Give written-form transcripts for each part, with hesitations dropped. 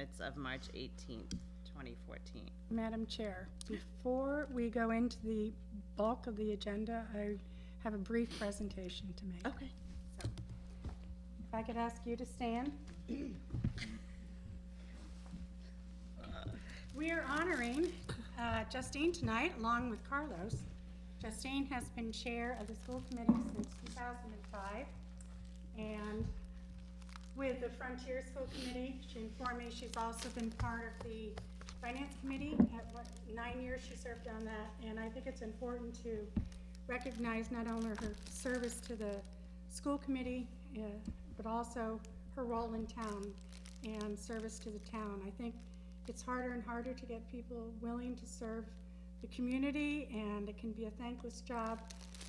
minutes of March 18th, 2014. Madam Chair, before we go into the bulk of the agenda, I have a brief presentation to make. Okay. So, if I could ask you to stand. We are honoring Justine tonight, along with Carlos. Justine has been chair of the school committee since 2005, and with the Frontier School Committee, she informed me she's also been part of the Finance Committee. At 9 years she served on that, and I think it's important to recognize not only her service to the school committee, but also her role in town and service to the town. I think it's harder and harder to get people willing to serve the community, and it can be a thankless job,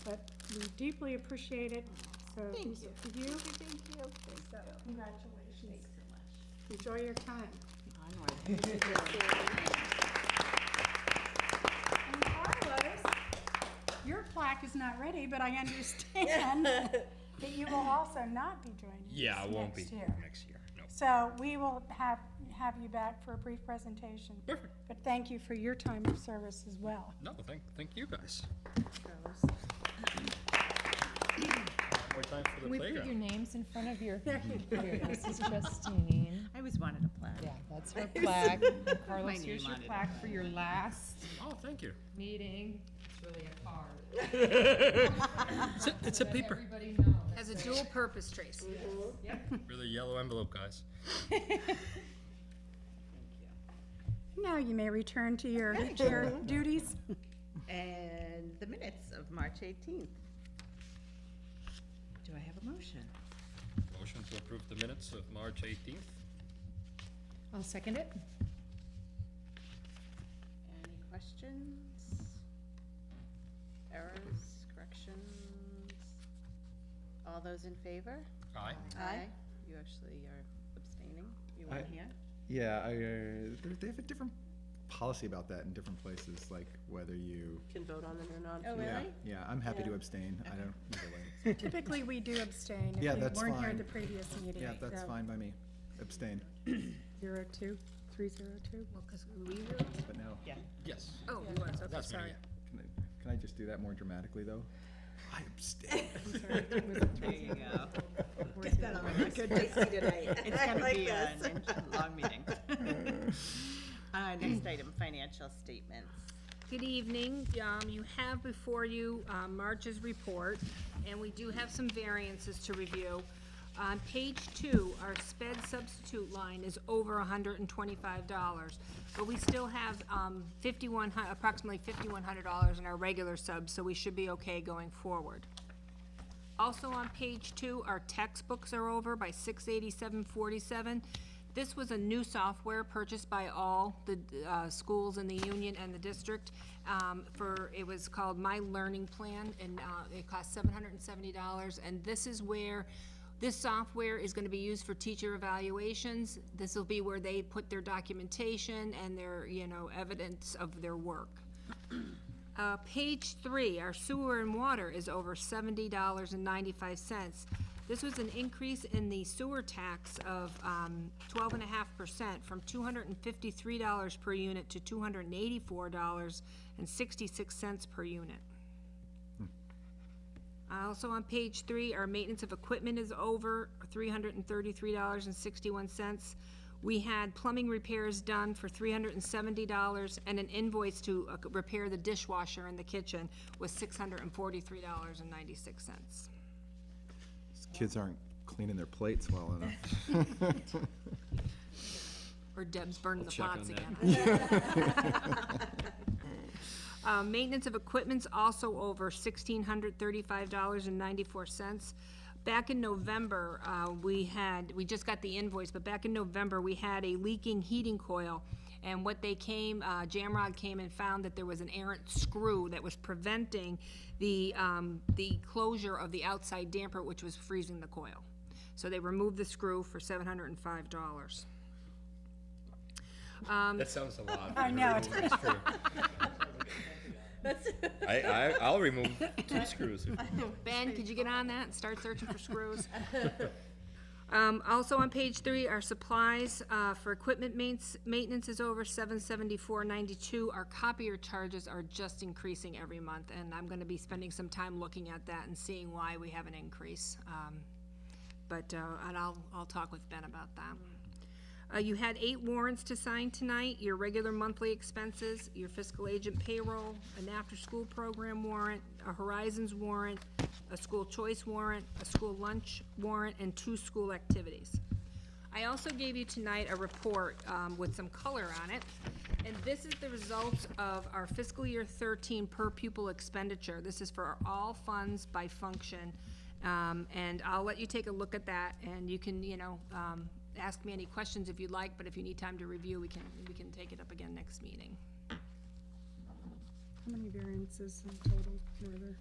but we deeply appreciate it. So Thank these you. are for you. Thank you. So congratulations. Thanks so much. Enjoy your time. Onward. And Carlos, your plaque is not ready, but I understand that you will also not be joining us Yeah, I won't be next year. next year. No. So we will have you back for a brief presentation. Perfect. But thank you for your time of service as well. No, thank you guys. More time for the Can we put your playground. names in front of your, here, this is Justine. I always wanted a plaque. Yeah, that's her plaque. And My Carlos, name here's your on it. plaque for your last Oh, thank you. meeting. It's really a card. It's a paper. Everybody knows. As a dual purpose, Tracy. Really yellow envelope, guys. Now you may return to your chair duties. And the minutes of March 18th. Do I have a motion? Motion to approve the minutes of March 18th. I'll second it. Any questions? Errors, corrections? All those in favor? Aye. Aye. You actually are abstaining. You weren't here? Yeah, they have a different policy about that in different places, like whether you. Can vote on it or not. Oh, Yeah, really? yeah, I'm happy to abstain. I don't either way. Typically, we do abstain if Yeah, you that's weren't here at fine. the previous meeting. Yeah, that's So, fine by me. Abstain, 302. Well, because we were, but no. Yes. oh, you was, okay, That's me. sorry. Can I just do that more dramatically though? I abstain. There you go. Get that on the record, Tracy, tonight. It's I gonna like be this. a long meeting. Next item, financial statements. Good evening. You have before you March's report, and we do have some variances to review. On page 2, our sped substitute line is over $125, but we still have approximately $5,100 in our regular subs, so we should be okay going forward. Also on page 2, our textbooks are over by $687.47. This was a new software purchased by all the schools in the union and the district. It was called My Learning Plan, and it cost $770. And this is where this software is going to be used for teacher evaluations. This will be where they put their documentation and their, evidence of their work. Page 3, our sewer and water is over $70.95. This was an increase in the sewer tax of 12.5% from $253 per unit to $284.66 per unit. Also on page 3, our maintenance of equipment is over $333.61. We had plumbing repairs done for $370, and an invoice to repair the dishwasher in the kitchen was $643.96. Kids aren't cleaning their plates well enough. Or Deb's burning the check pots on again. Maintenance of equipment's also over $1,635.94. Back in November, we just got the invoice, but back in November, we had a leaking heating coil. And what they Jamrod came and found that there was an errant screw that was preventing the closure of the outside damper, which was freezing the coil. So they removed the screw for $705. That sounds a lot. I know. It's true. I'll remove 2 screws. Ben, could you get on that and start searching for screws? Also on page 3, our supplies, for equipment maintenance is over $774.92. Our copier charges are just increasing every month, and I'm gonna be spending some time looking at that and seeing why we have an increase. And I'll talk with Ben about that. You had 8 warrants to sign tonight, your regular monthly expenses, your fiscal agent payroll, an after-school program warrant, a Horizons warrant, a school choice warrant, a school lunch warrant, and 2 school activities. I also gave you tonight a report with some color on it, and this is the results of our fiscal year 13 per pupil expenditure. This is for all funds by function, and I'll let you take a look at that, and you can, ask me any questions if you'd like, but if you need time to review, we can take it up again next meeting. How many variances in total were there?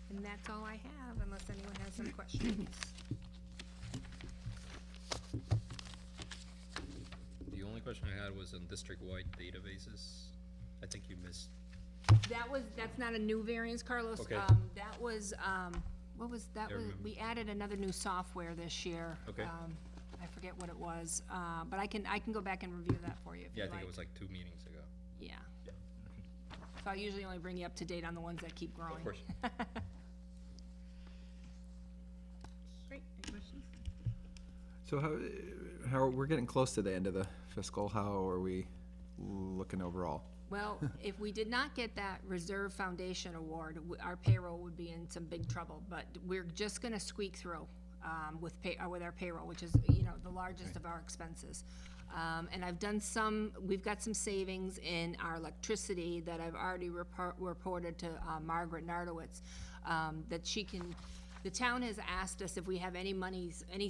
And that's all I have, unless anyone has some questions. The only question I had was on district-wide databases. I think you missed. That's not a new variance, Carlos. Okay. That was, what was, that Yeah, was, remember. we added another new software this year. Okay. I forget what it was, but I can go back and review that for you if Yeah, you'd I think it like. was like 2 meetings ago. Yeah. So I usually only bring you up to date on the ones that keep growing. Of course. Great, any questions? So how, we're getting close to the end of the fiscal, how are we looking overall? Well, if we did not get that Reserve Foundation award, our payroll would be in some big trouble, but we're just gonna squeak through, with our payroll, which is, the largest of our expenses. And I've done we've got some savings in our electricity that I've already reported to, Margaret Nardowitz, that the town has asked us if we have any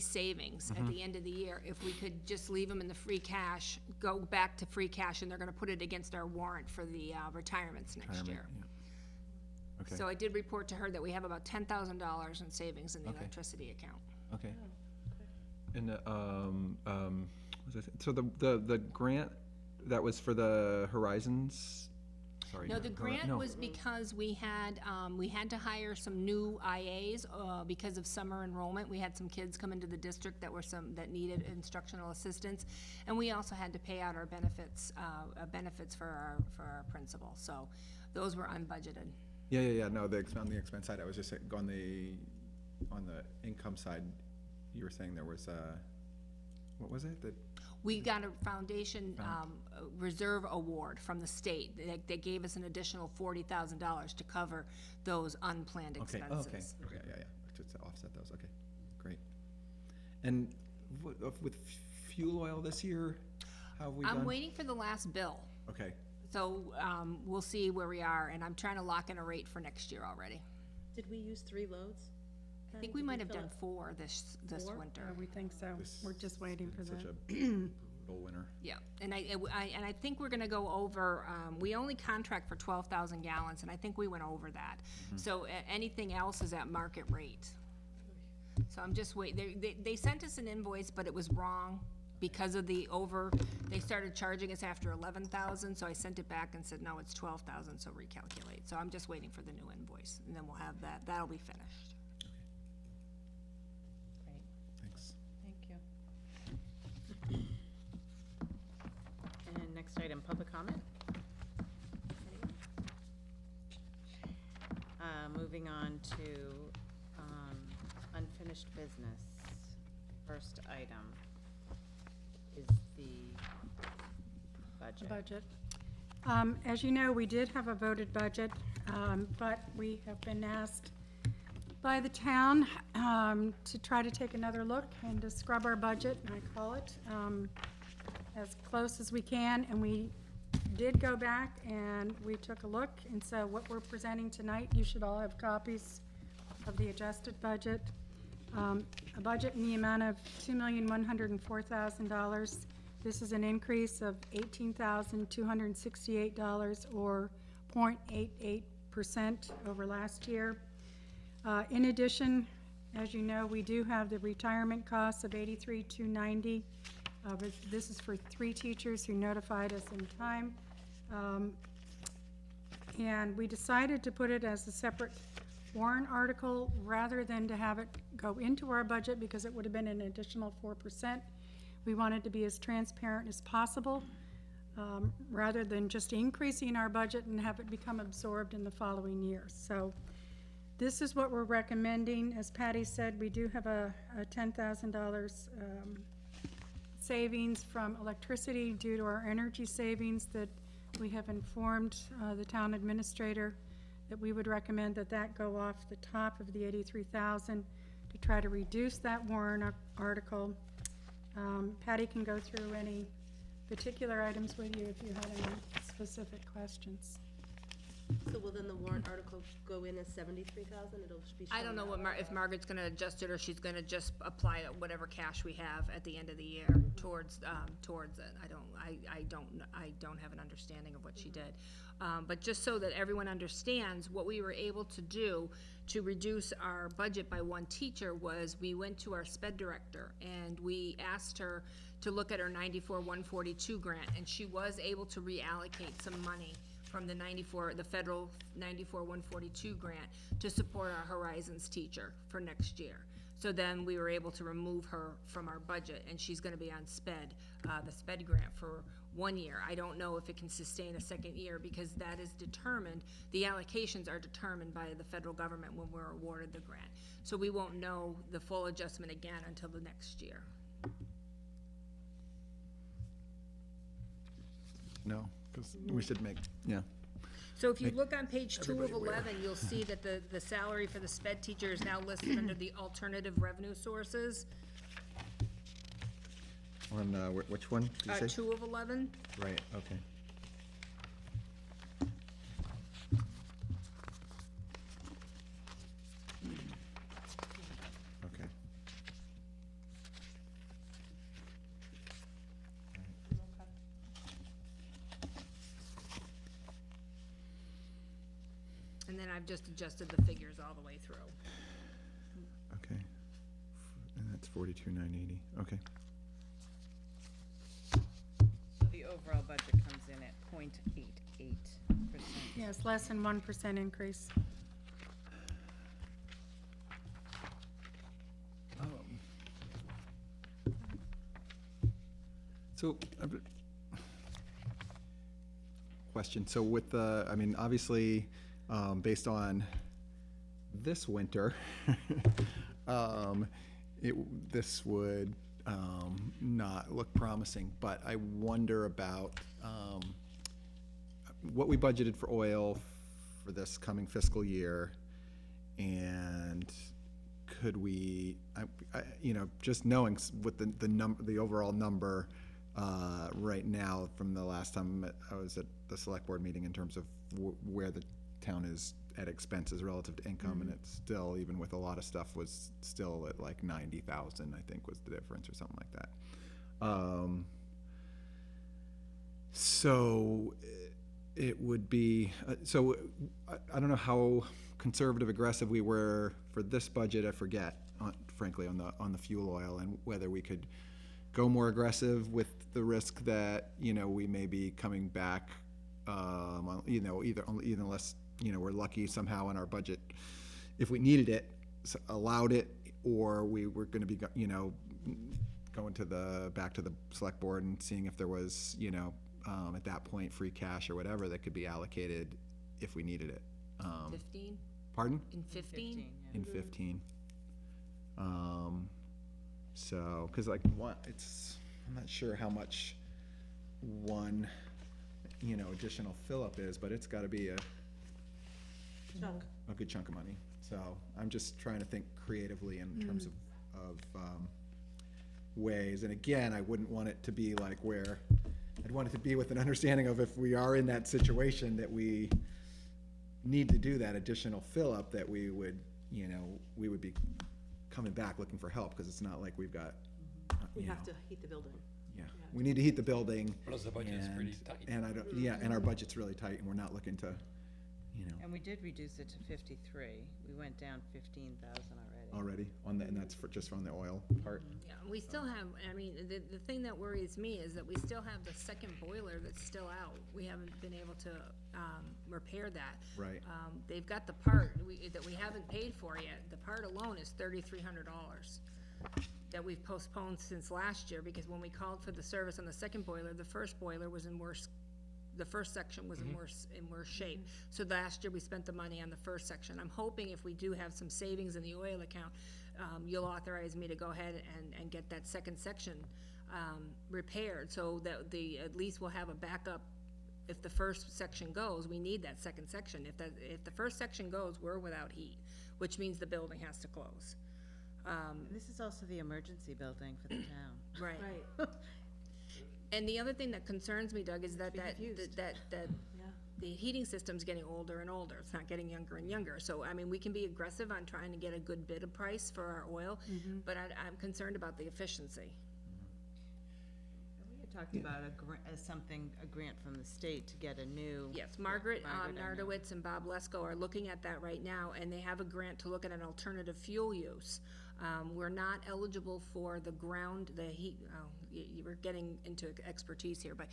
savings at the end of the year, if we could just leave them in the free cash, go back to free cash, and they're gonna put it against our warrant for the, retirements next Retirement, year. yeah. Okay. So I did report to her that we have about $10,000 in savings in the Okay. electricity account. Okay. And, so the grant that was for the Horizons, sorry. No, the grant no. was because we had to hire some new IAs, because of summer enrollment. We had some kids come into the district that needed instructional assistance, and we also had to pay out our benefits for our principal, so those were unbudgeted. Yeah, no, on the expense side, I was just saying, on the income side, you were saying there was, what was it, that? We got a foundation, reserve award from the state. They gave us an additional $40,000 to cover those unplanned Okay, expenses. okay, yeah, to offset those, okay, great. And with fuel oil this year, how have we done? I'm waiting for the last bill. Okay, So, we'll see where we are, and I'm trying to lock in a rate for next year already. Did we use 3 loads? I think we might have done 4 this Four? winter. We think so. We're just waiting for such that. a brutal winter. Yeah, and I think we're gonna go over, we only contract for 12,000 gallons, and I think we went over that. So, anything else is at market rate. So I'm just they sent us an invoice, but it was wrong because of they started charging us after 11,000, so I sent it back and said, no, it's 12,000, so recalculate. So I'm just waiting for the new invoice, and then we'll have that'll be finished. Great, Thanks. thank you. And next item, public comment? Moving on to unfinished business. First item is the budget. Budget. As you know, we did have a voted budget, but we have been asked by the town to try to take another look and to scrub our budget, I call it, as close as we can. And we did go back and we took a look. And so what we're presenting tonight, you should all have copies of the adjusted budget. A budget in the amount of $2,104,000. This is an increase of $18,268 or 0.88% over last year. In addition, as you know, we do have the retirement costs of $83,290. But this is for 3 teachers who notified us in time. And we decided to put it as a separate warrant article, rather than to have it go into our budget, because it would have been an additional 4%. We wanted to be as transparent as possible, rather than just increasing our budget and have it become absorbed in the following year. So this is what we're recommending. As Patty said, we do have a $10,000 savings from electricity due to our energy savings that we have informed the town administrator that we would recommend that that go off the top of the 83,000 to try to reduce that warrant article. Patty can go through any particular items with you if you had any specific questions. So will then the warrant article go in as 73,000? It'll be. I don't know what if Margaret's gonna adjust it, or she's gonna just apply whatever cash we have at the end of the year towards it. I don't have an understanding of what she did. But just so that everyone understands, what we were able to do to reduce our budget by one teacher was we went to our SPED director and we asked her to look at her 94-142 grant, and she was able to reallocate some money from the federal 94-142 grant to support our Horizons teacher for next year. So then we were able to remove her from our budget, and she's gonna be on SPED, the SPED grant for 1 year. I don't know if it can sustain a second year, because that is determined, the allocations are determined by the federal government when we're awarded the grant. So we won't know the full adjustment again until the next year. No, because we should make, yeah. So if you look on page 2 of everybody aware. 11, you'll see that the salary for the SPED teacher is now listed under the alternative revenue sources. On, which one did you say? 2 of 11. Right, okay. Okay. And then I've just adjusted the figures all the way through. Okay. And that's 42,980, okay. So the overall budget comes in at 0.88%. Yes, less than 1% increase. So, question, so with the, I mean, obviously, based on this winter, this would, not look promising, but I wonder about, what we budgeted for oil for this coming fiscal year, and could we, you know, just knowing what the overall number, right now from the last time I was at the select board meeting in terms of where the town is at expenses relative to income, and it's still, even with a lot of stuff, was still at like 90,000, I think was the difference, or something like that. So it would be, so I don't know how conservative, aggressive we were for this budget, I forget, frankly, on the fuel oil, and whether we could go more aggressive with the risk that, you know, we may be coming back, you know, either unless, you know, we're lucky somehow in our budget, if we needed it, allowed it, or we were gonna be, you know, going back to the select board and seeing if there was, you know, at that point, free cash or whatever that could be allocated if we needed it. 15? Pardon? In 15? In 15. So, cause like I'm not sure how much one, you know, additional fill-up is, but it's gotta be a good chunk of money. So I'm just trying to think creatively in terms of ways. And again, I wouldn't want it to be like where, I'd want it to be with an understanding of, if we are in that situation that we need to do that additional fill-up, that we would, you know, we would be coming back looking for help, because it's not like we've got, We you have know, to heat the building. yeah, we need to heat the building. Plus the budget is pretty tight. And I don't, yeah, and our budget's really tight, and we're not looking to, you know. And we did reduce it to 53. We went down 15,000 already. already on the, and that's for, just on the oil part? Yeah, we still have, I mean, the thing that worries me is that we still have the second boiler that's still out. We haven't been able to, repair that. Right. They've got the part that we haven't paid for yet. The part alone is $3,300 that we've postponed since last year, because when we called for the service on the second boiler, the first boiler was in worse, the first section was in worse shape. So last year, we spent the money on the first section. I'm hoping if we do have some savings in the oil account, you'll authorize me to go ahead and get that second section, repaired, so that at least we'll have a backup. If the first section goes, we need that second section. If the first section goes, we're without heat, which means the building has to close. This is also the emergency building for the town. Right. Right. And the other thing that concerns me, Doug, is that confused. the heating system's getting older and older. It's not getting younger and younger. So, I mean, we can be aggressive on trying to get a good bid of price for our oil, but I'm concerned about the efficiency. We had talked about a grant from the state to get a new. Yes, Margaret I know. Nardowitz and Bob Lesko are looking at that right now, and they have a grant to look at an alternative fuel use. We're not eligible for the heat, you were getting into expertise here, but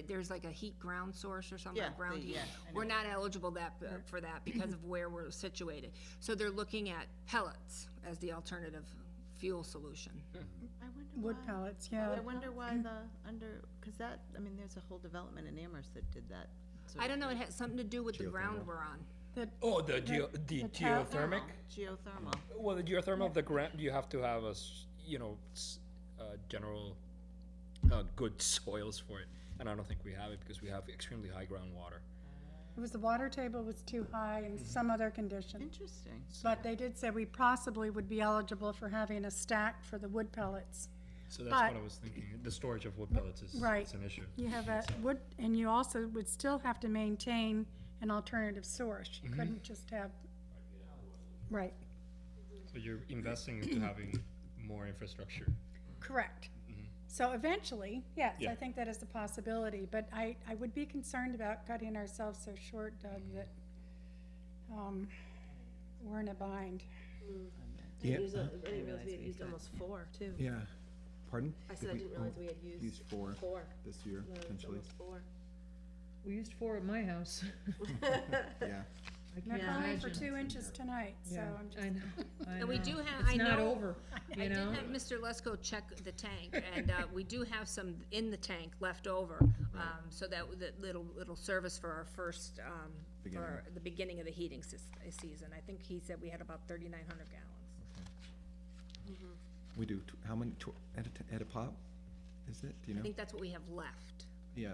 there's like a heat ground source or something, Yeah, ground heat. yeah, I know. We're not eligible for that because of where we're situated. So they're looking at pellets as the alternative fuel solution. I wonder Wood why. pellets, yeah. I wonder why cause that, I mean, there's a whole development in Amherst that did that. I don't know, it has something to do with the ground Geothermal. we're on. Oh, the geothermic? Geothermal. Well, the geothermal, the grant, you have to have general, good soils for it. And I don't think we have it because we have extremely high groundwater. It was the water table was too high and some other condition. Interesting. But they did say we possibly would be eligible for having a stack for the wood pellets. So that's But- what I was thinking. The storage of wood pellets is Right. it's an issue. You have a wood, and you also would still have to maintain an alternative source. You couldn't just have, right, So you're investing into having more infrastructure. correct. So eventually, yes, I Yeah. think that is a possibility, but I would be concerned about cutting ourselves so short, Doug, that, we're in a bind. Yeah. I didn't realize we had used almost 4, too. Yeah. Pardon? I said I didn't realize we had used four 4. this year, No, it's potentially. almost 4. We used 4 at my house. Yeah. I And they're can't calling for imagine. 2 inches tonight, so Yeah, I'm just. I know, I And we know. do have, It's I know. not over, I you did know? have Mr. Lesko check the tank, and we do have some in the tank left over, so that little service for our first, Beginning. for the beginning of the heating season. I think he said we had about 3,900 gallons. We do, how many, at a pop? Is it, do you I know? think that's what we have left. Yeah.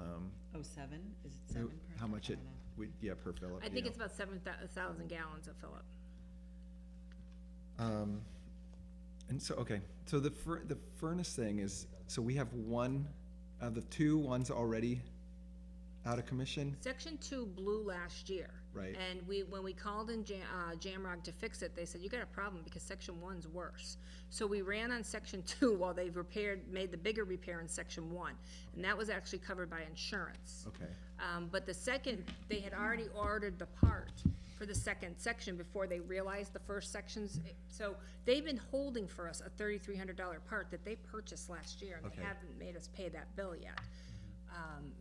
Oh, 7? Is it So 7 per? how much I it, don't know. yeah, per fill up. I think it's about 7,000 gallons of fill-up. And so, okay, so the furnace thing is, so we have one, the 2 ones already out of commission? Section 2 blew last year. Right. And when we called in Jamrock to fix it, they said, you got a problem because Section 1's worse. So we ran on Section 2 while they've made the bigger repair in Section 1. And that was actually covered by insurance. Okay. But the second, they had already ordered the part for the second section before they realized the first sections. So they've been holding for us a $3,300 part that they purchased last year, and Okay. they haven't made us pay that bill yet.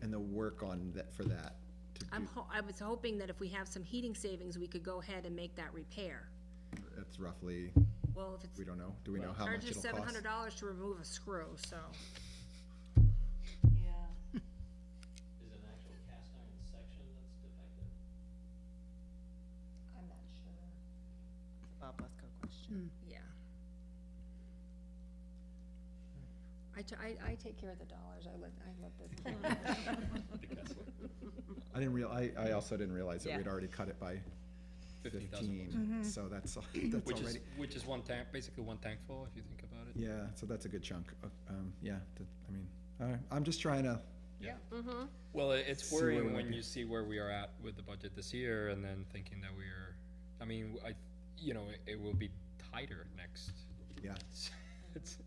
And the work on that, for that, to do, I was hoping that if we have some heating savings, we could go ahead and make that repair. that's roughly, Well, if it's, we don't know, do we know how much charges it'll cost? $700 to remove a screw, so. Yeah. Is it an actual cast iron section that's defective? I'm not sure. Bob Lesko question. Yeah. I take care of the dollars, I let the. I also didn't realize that Yeah. we'd already cut it by 15,000. 15, so that's already, Which is one tank, basically one tank full, if you think about it. yeah, so that's a good chunk. Yeah, I mean, all right, I'm just trying to, Yeah. Mm-hmm. Well, it's See where we worrying might when be. you see where we are at with the budget this year, and then thinking that we're, I mean, it will be tighter next. yeah. It's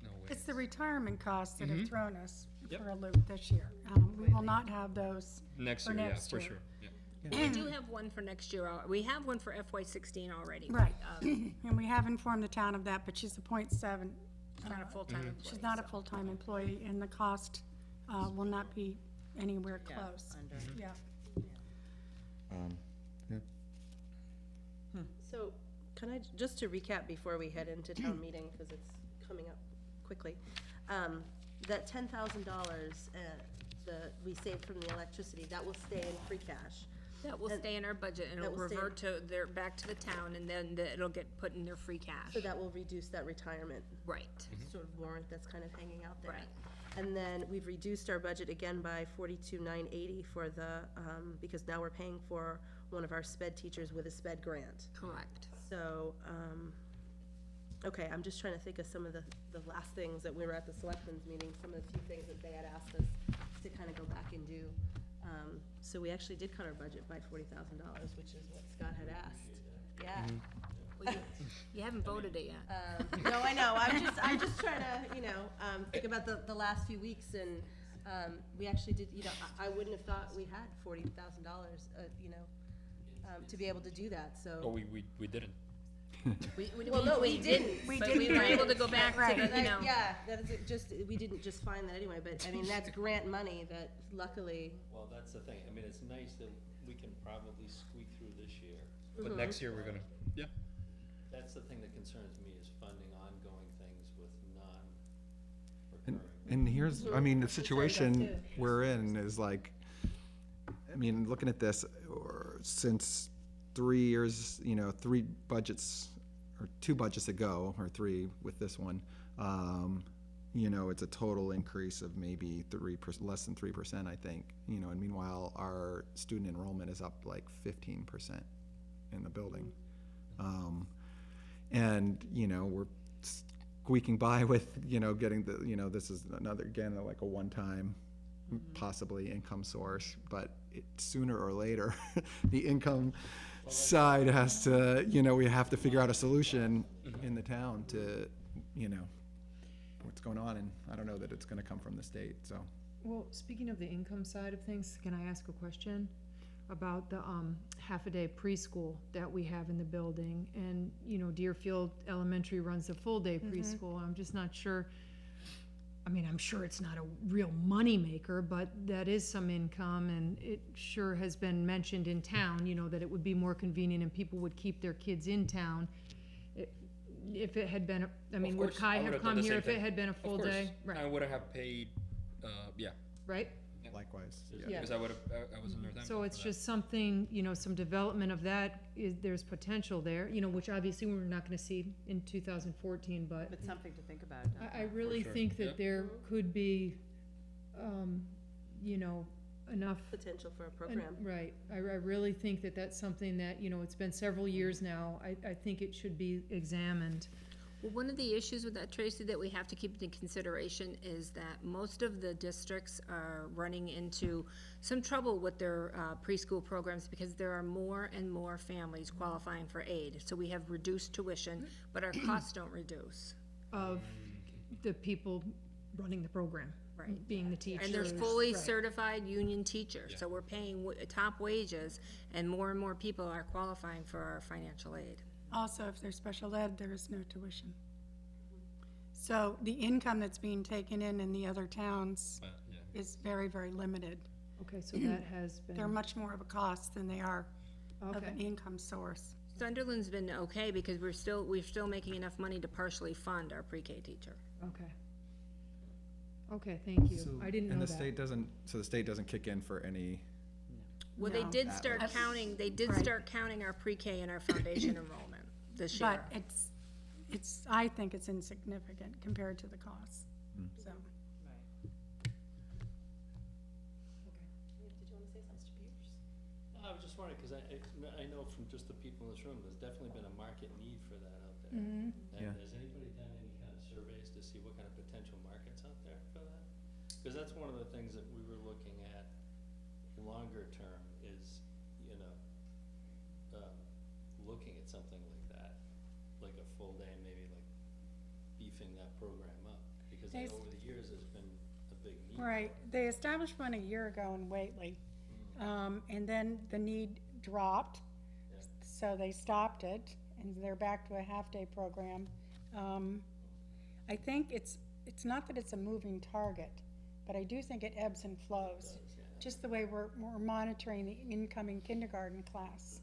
no way. It's the retirement costs that have thrown us Yep. for a loop this year. We will not have those Next for year, yeah, next for year. sure, yeah. We do have one for next year, we have one for FY16 already. Right. Um, And we have informed the town of that, but she's a .7. Not a full-time employee. She's not a so. full-time employee, and the cost will not be anywhere Yeah, close. under. Yeah. So, can I, just to recap before we head into town meeting, because it's coming up quickly, that $10,000, we saved from the electricity, that will stay in free cash. That will stay in our budget, and That it'll will stay- revert to back to the town, and then it'll get put in their free cash. So that will reduce that retirement Right, sort of warrant that's kind of hanging out there. Right. And then we've reduced our budget again by 42,980 for the, because now we're paying for one of our sped teachers with a sped grant. correct. So, okay, I'm just trying to think of some of the last things that we were at the selectmen's meeting, some of the few things that they had asked us to kind of go back and do. So we actually did cut our budget by $40,000, which is what Scott had asked. Yeah. Well, you haven't voted it yet. No, I know, I'm just trying to, think about the last few weeks, and, we actually did, I wouldn't have thought we had $40,000, to be able to do that, so. Oh, we didn't. Well, no, we didn't. But we were able to go back to the, Like, yeah, that is just, we didn't just find that anyway, but, I mean, that's grant money that luckily, Well, that's the thing, I mean, it's nice that we can probably squeak through this year. But next year, we're gonna, yeah. That's the thing that concerns me, is funding ongoing things with And, non-recurring. and here's, I mean, the situation we're in is like, I mean, looking at this, or since 3 years, 3 budgets, or 2 budgets ago, or 3 with this one, it's a total increase of maybe less than 3%, I think. And meanwhile, our student enrollment is up like 15% in the building. And, we're squeaking by with, getting the, this is another, again, like a one-time, possibly income source, but sooner or later, the income side has to, we have to figure out a solution in the town to, what's going on, and I don't know that it's gonna come from the state, so. Well, speaking of the income side of things, can I ask a question about the half-a-day preschool that we have in the building? And, Deerfield Elementary runs a full-day preschool. I'm just not sure, I mean, I'm sure it's not a real moneymaker, but that is some income, and it sure has been mentioned in town, that it would be more convenient and people would keep their kids in town. If it had been, I mean, would course, Kai I have would've done come the here same if it thing. had been a Of full course, day? I Right, would have paid, yeah, right? Likewise, yeah. Yeah. because I was in Northampton. So it's for that. just something, some development of that, there's potential there, which obviously we're not gonna see in 2014, but But something to think about. I really sure. think Yeah. that there could be, enough. potential for a program. Right, I really think that that's something that, it's been several years now, I think it should be examined. Well, one of the issues with that, Tracy, that we have to keep in consideration is that most of the districts are running into some trouble with their preschool programs because there are more and more families qualifying for aid. So we have reduced tuition, but our costs don't reduce. Of the people running the program. Right. Being the teachers. And they're fully right. certified union teachers, so we're paying top wages, and more people are qualifying for our financial aid. Also, if there's special ed, there is no tuition. So the income that's being taken in the other towns Yeah. is very, very limited. Okay, so that has been. They're much more of a cost than they are of an Okay. income source. Sunderland's been okay because we're still making enough money to partially fund our pre-K teacher. Okay. Okay, thank you, I didn't know And that. the state doesn't kick in for any, Well, they No. did start That's- counting, Right. start counting our pre-K and our foundation enrollment this year. But I think it's insignificant compared to the costs, so. Did you want to say something, Mr. Pierce? No, I was just wondering, because I know from just the people in this room, there's definitely been a market need for that out there. And Yeah. has anybody done any kind of surveys to see what kind of potential markets out there for that? Because that's one of the things that we were looking at longer term is, looking at something like that, like a full day, maybe like beefing that program up. Because I know over the years, there's been a big need. Right, they established one a year ago in Whately, And then the need dropped, so they stopped it, and they're back to a half-day program. I think it's not that it's a moving target, but I do think it ebbs and flows. Just the way we're monitoring the incoming kindergarten class.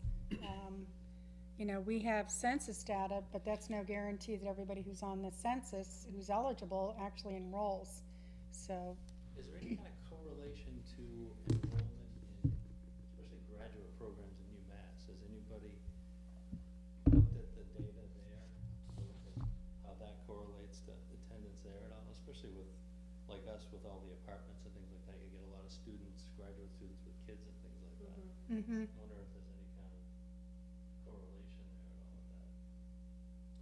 You know, we have census data, but that's no guarantee that everybody who's on the census, who's eligible, actually enrolls. So, Is there any kind of correlation to enrollment in, especially graduate programs in UMass? Has anybody looked at the data there? Looked at how that correlates to attendance there at all? Especially with, like us, with all the apartments and things like that, you get a lot of students, graduate students with kids and things like that. mhm. I wonder if there's any kind of correlation there at all with that.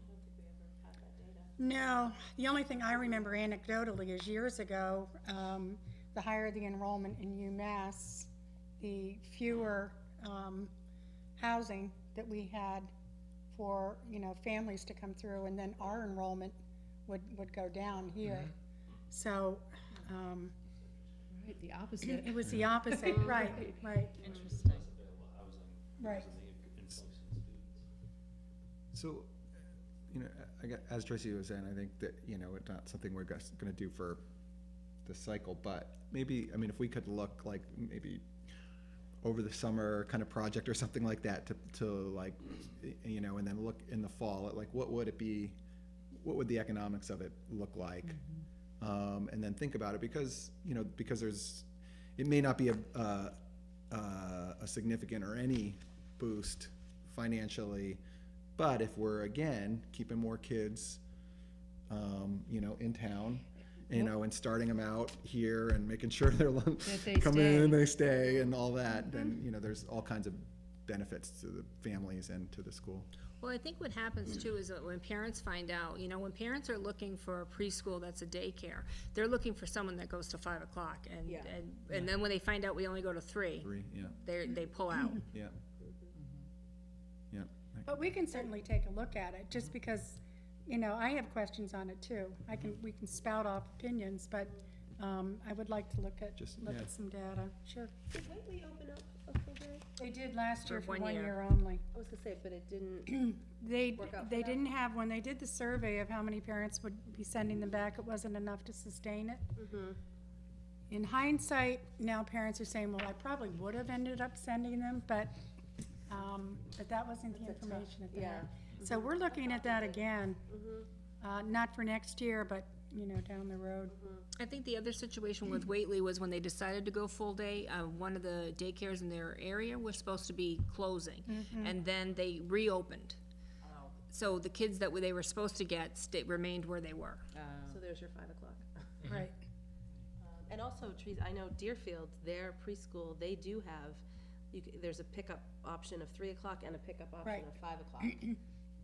I don't think we ever had that data. No, the only thing I remember anecdotally is years ago, the higher the enrollment in UMass, the fewer housing that we had for, you know, families to come through, and then our enrollment would go down here. So, Right, the opposite. it was the opposite, right, right, Interesting. Less available housing. Right. Because of the influx in students. So, you know, as Tracy was saying, I think that, you know, it's not something we're gonna do for this cycle, but maybe, I mean, if we could look like maybe over the summer kind of project or something like that to like, you know, and then look in the fall at like, what would it be, what would the economics of it look like? And then think about it, because, you know, because it may not be a significant or any boost financially, but if we're, again, keeping more kids, you know, in town, you know, and starting them out here and making sure they're they coming in stay. and they stay and all that, then, you know, there's all kinds of benefits to the families and to the school. Well, I think what happens too is that when parents find out, you know, when parents are looking for a preschool that's a daycare, they're looking for someone that goes to 5 o'clock, and, Yeah. and then when they find out we only go to 3, Yeah, they pull out. yeah. Yeah. but we can certainly take a look at it, just because, you know, I have questions on it too. We can spout off opinions, but, I would like to look at Yeah. some data, sure. Did Whately open up a full day? They did last year For for 1 1 year. year only. I was gonna say, but it didn't, They Work out for they them? didn't have, when they did the survey of how many parents would be sending them back, it wasn't enough to sustain it. In hindsight, now parents are saying, well, I probably would have ended up sending them, but that wasn't the That's a tough- information at the yeah. time. So we're looking at that again, not for next year, but, you know, down the road. I think the other situation with Whately was when they decided to go full day, one of the daycares in their area was supposed to be closing, and then they reopened. So the kids that they were supposed to get remained where they were. so there's your 5 o'clock. Right. And also, Teresa, I know Deerfield, their preschool, they do have, there's a pickup option of 3 o'clock and a pickup option Right. of 5 o'clock.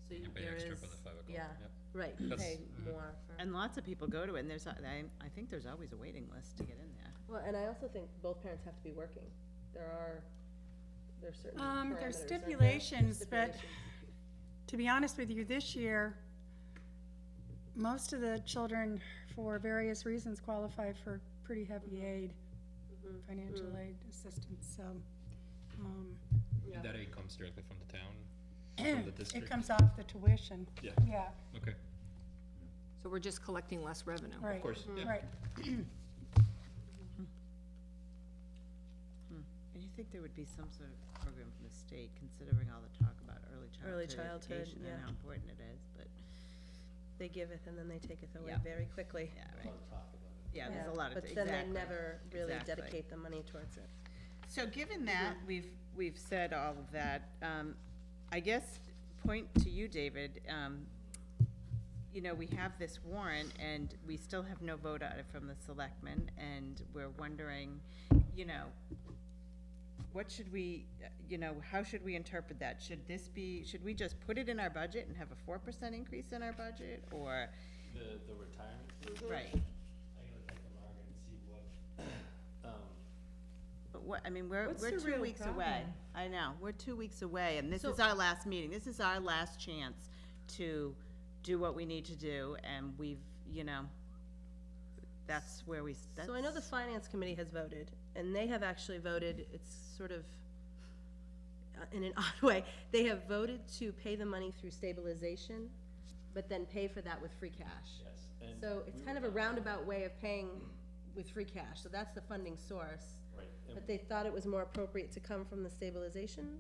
So You pay there extra is, for the 5 o'clock. yeah, Yep. right, you That's- pay more for. And lots of people go to it, and I think there's always a waiting list to get in there. Well, and I also think both parents have to be working. There's certain parameters. aren't there? There's There's stipulations, but stipulations. to be honest with you, this year, most of the children, for various reasons, qualify for pretty heavy aid, financial aid assistance, so. Yeah. That aid comes directly from the town, from the It district? comes off the tuition. Yeah. Yeah, Okay, So we're just collecting less revenue. right. of course, yeah. Right. And you think there would be some sort of program from the state, considering all the talk about early Early childhood childhood, education and yeah. how important it is, but, They giveth and then they taketh away Yeah. very quickly. yeah, A right. lot of talk about it. Yeah, there's a Yeah, lot of, But exactly. then they never really exactly. dedicate the money towards it. So given that, we've said all of that, I guess, point to you, David, you know, we have this warrant, and we still have no vote on it from the selectmen, and we're wondering, you know, what should we, you know, how should we interpret that? Should we just put it in our budget and have a 4% increase in our budget, or, The retirement, right? I gotta take a mark and see what, But what, I mean, we're What's the 2 real weeks away. problem? I know, we're 2 weeks away, and this So- is our last meeting. This is our last chance to do what we need to do, and we've, you know, that's where we, So I know the finance committee has voted, and they have actually voted, it's sort of, in an odd way, they have voted to pay the money through stabilization, but then pay for that with free cash. Yes, and So it's kind of a roundabout way of paying with free cash, so that's the funding source. right, and But they thought it was more appropriate to come from the stabilization,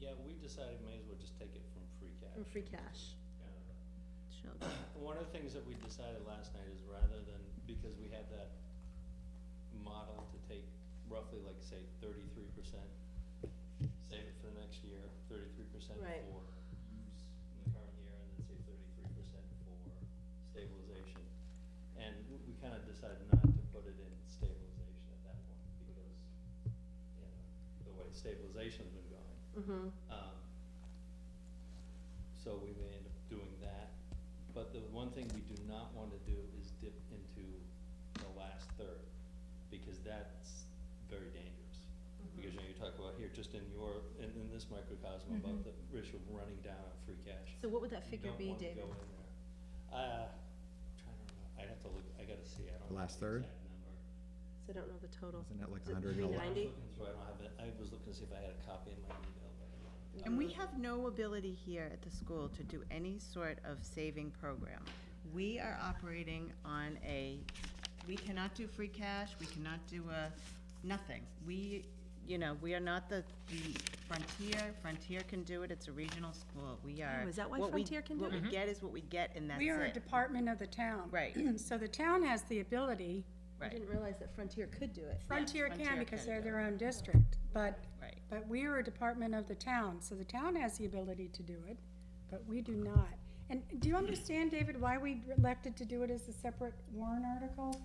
yeah, we decided may as well just take it from free cash. from free cash. One of the things that we decided last night is rather than, because we had that model to take roughly like, say, 33%, save it for the next year, 33% Right. for use in the current year, and then say 33% for stabilization. And we kind of decided not to put it in stabilization at that point, because, you know, the way stabilization's been going. Mm-hmm. So we may end up doing that. But the one thing we do not want to do is dip into the last third, because that's very dangerous. Because, you know, you talk about here, just in this microcosm, about the risk of running down on free cash. So what would that You figure don't be, wanna David? go in there. Trying to remember, I'd have to look, I gotta see, I don't know Last the third? exact number. So I don't know the total. Isn't that like Is it 111? I was 390? looking through, I don't have it, I was looking to see if I had a copy in my email, but I don't. and we have no ability here at the school to do any sort of saving program. We are operating on we cannot do free cash, we cannot do nothing. We, you know, we are not the Frontier can do it, it's a regional school, we are. Oh, is that why what we- Frontier can do What it? we get is what we get, and that's it. We are a department of the town. Right. So the town has the ability, I Right, didn't realize that Frontier could do it. Frontier Frontier can because can they're do their own district, but right. But we are a department of the town, so the town has the ability to do it, but we do not. And do you understand, David, why we elected to do it as a separate warrant article?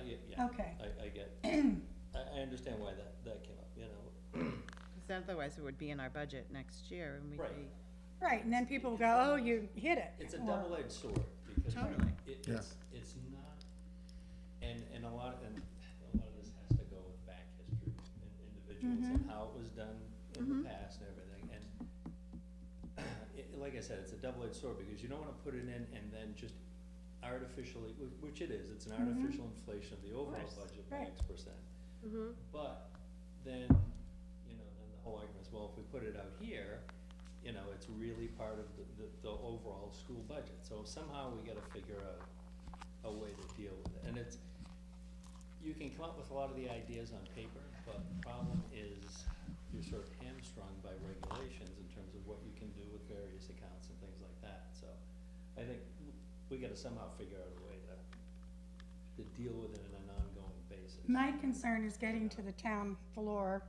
Yeah, Okay. I get, I understand why that came up, you know. Because otherwise it would be in our budget next year, and we'd Right. be, Right, and then people will go, oh, you hit it. It's a or- double-edged sword, because Totally. Yeah. it's not, and a lot of this has to go with back history and individuals and how it was done in the past and everything, and like I said, it's a double-edged sword, because you don't wanna put it in and then just artificially, which it is, it's an artificial inflation of the overall course. budget by Right. X%. Mm-hmm. But then, you know, then the whole argument is, well, if we put it out here, you know, it's really part of the overall school budget. So somehow we gotta figure out a way to deal with it. And you can come up with a lot of the ideas on paper, but the problem is you're sort of hamstrung by regulations in terms of what you can do with various accounts and things like that. So I think we gotta somehow figure out a way to deal with it on an ongoing basis. My concern is getting to the town floor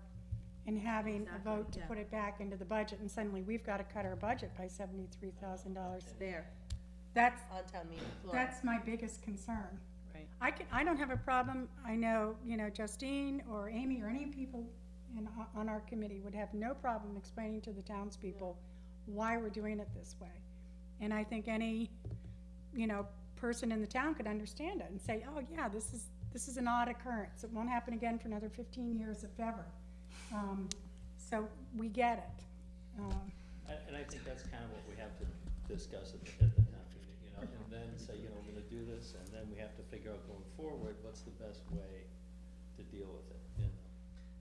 and having a Exactly, vote to yeah. put it back into the budget, and suddenly we've gotta cut our budget by $73,000. There, That's, on town meeting floor. that's my biggest concern. right. I don't have a problem, I know, Justine or Amy or any people on our committee would have no problem explaining to the townspeople why we're doing it this way. And I think any, person in the town could understand it and say, oh yeah, this is an odd occurrence, it won't happen again for another 15 years if ever. So we get it. And I think that's kind of what we have to discuss at the town meeting, and then say, we're gonna do this, and then we have to figure out going forward, what's the best way to deal with it,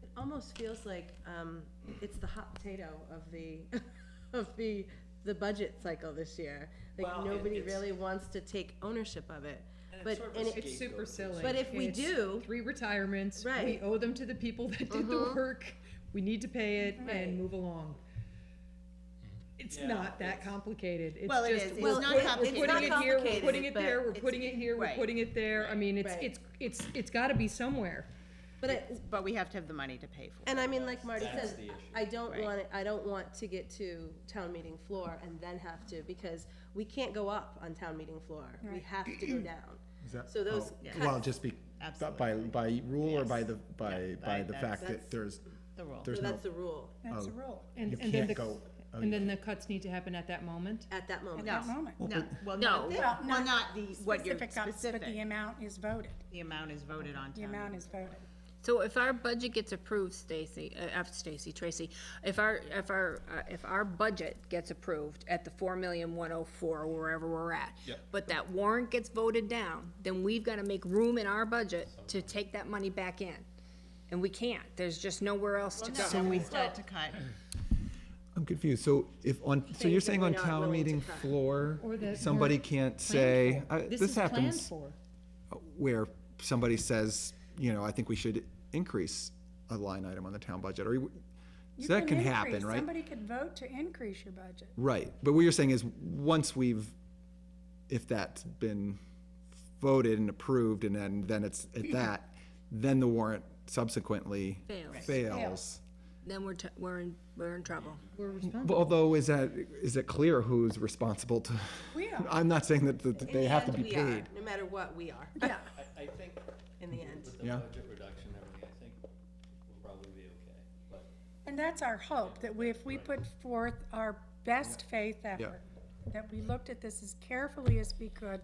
It almost feels like, it's the hot potato of the budget cycle this year. Well, Like, nobody it's- really wants to take ownership of it. And But, it's sort of and a it- It's super scapegoat. silly. But if we It's do- 3 retirements, we Right. owe them to the people that did the work, we need to pay it Right. and move along. It's Yeah, not that it's- complicated, it's Well, it just, is. It's we're not putting complicated. it here, we're complicated, putting it but there, we're it's- putting it here, we're right. putting it there, I mean, Right. it's gotta be somewhere. But we have to have the money to pay for it. and I mean, like Marty That's says, the issue. I don't Right. want it, I don't want to get to town meeting floor and then have to, because we can't go up on town meeting floor. We Right. have to go down. Is that- So those oh, Yeah. Well, just by Absolutely. rule or Yes. by the, Yeah, by by- the that's- fact that's- that there's, The rule. there's So no, that's the rule, That's a Oh. rule, And you then can't the- go. oh, And then the cuts need to happen at that moment? at that moment. at that moment. No, well, No. not, Well, not the, what you're Specific cuts, but the specific. amount is voted. The amount is voted on The town amount meeting. is voted. So if our budget gets approved, Tracy, if our budget gets approved at the 4,104,000, wherever we're at. Yep. But that warrant gets voted down, then we've gotta make room in our budget to take that money back in. And we can't, there's just nowhere else to go. Then we start to cut. I'm confused. So so you're Things that saying we're on not town willing to meeting cut. floor, Or that somebody weren't can't planned say, for. This this is planned happens for. where somebody says, I think we should increase a line item on the town budget, or You so that can increase. happen, right? Somebody could vote to increase your budget. Right, but what you're saying is, if that's been voted and approved, and then it's at that, then the warrant subsequently Fails. fails. Then we're in trouble. We're But responsible. although, is it clear who's responsible to? We are. I'm not saying that In they the have to end, be we are. paid. No matter what, we are, Yeah, I think in the end. with the Yeah. budget reduction and everything, I think we'll probably be okay, but and that's our hope, that if we put forth our best faith effort, that we looked at this as carefully as we could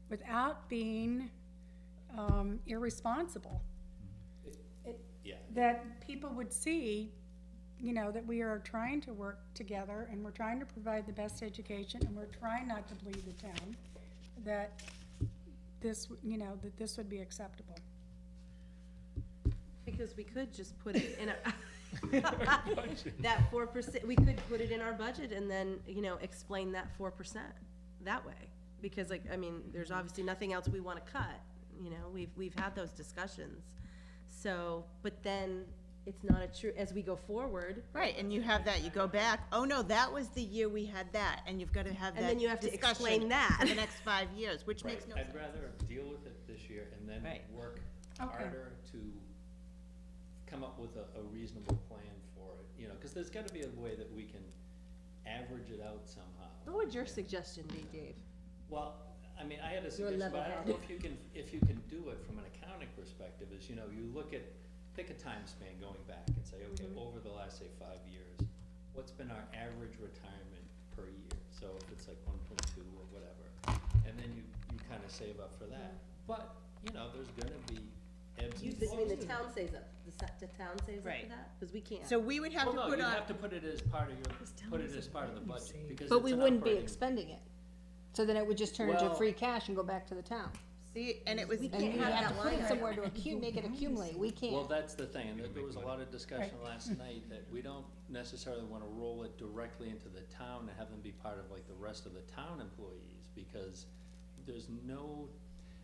without being irresponsible. yeah. That people would see, that we are trying to work together and we're trying to provide the best education and we're trying not to bleed the town, that this, that this would be acceptable. Because we could just put it in that 4%, we could put it in our budget and then, explain that 4% that way. Because there's obviously nothing else we wanna cut, we've had those discussions. So, but then it's not a true, as we go forward, Right, and you have that, you go back, oh no, that was the year we had that, and you've gotta have that and then you have to discussion explain that. for the next 5 years, which makes no sense. I'd rather deal with it this year and then Right. work Okay. harder to come up with a reasonable plan for it, cause there's gotta be a way that we can average it out somehow. What would your suggestion be, Dave? Well, I had a suggestion, but I don't know if you can do it from an accounting perspective, is, you pick a time span going back and say, okay, over the last, say, 5 years, what's been our average retirement per year? So if it's like 1.2 or whatever, and then you kinda save up for that. But, there's gonna be ebbs and flows. The town saves up, the town saves up for Right. that? Cause we can't. So we would have Well, to no, put you on, have to put it as part of the budget, because But it's we an wouldn't be operating- expending it. So then it would just turn into Well- free cash and go back to the town. see, and it was, We And can't you have have that to put line it item. somewhere to make it accumulate, we Well, can't. that's the thing, and there was a lot of discussion last night that we don't necessarily wanna roll it directly into the town and have them be part of like the rest of the town employees, because there's no,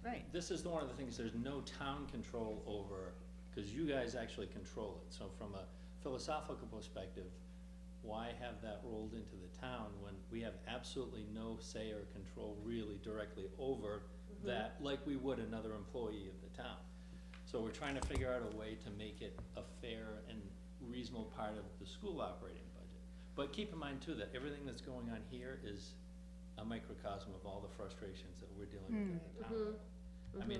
right, this is one of the things, there's no town control over, cause you guys actually control it, so from a philosophical perspective, why have that rolled into the town when we have absolutely no say or control really directly over that, like we would another employee of the town? So we're trying to figure out a way to make it a fair and reasonable part of the school operating budget. But keep in mind too, that everything that's going on here is a microcosm of all the frustrations that we're dealing with at the town level.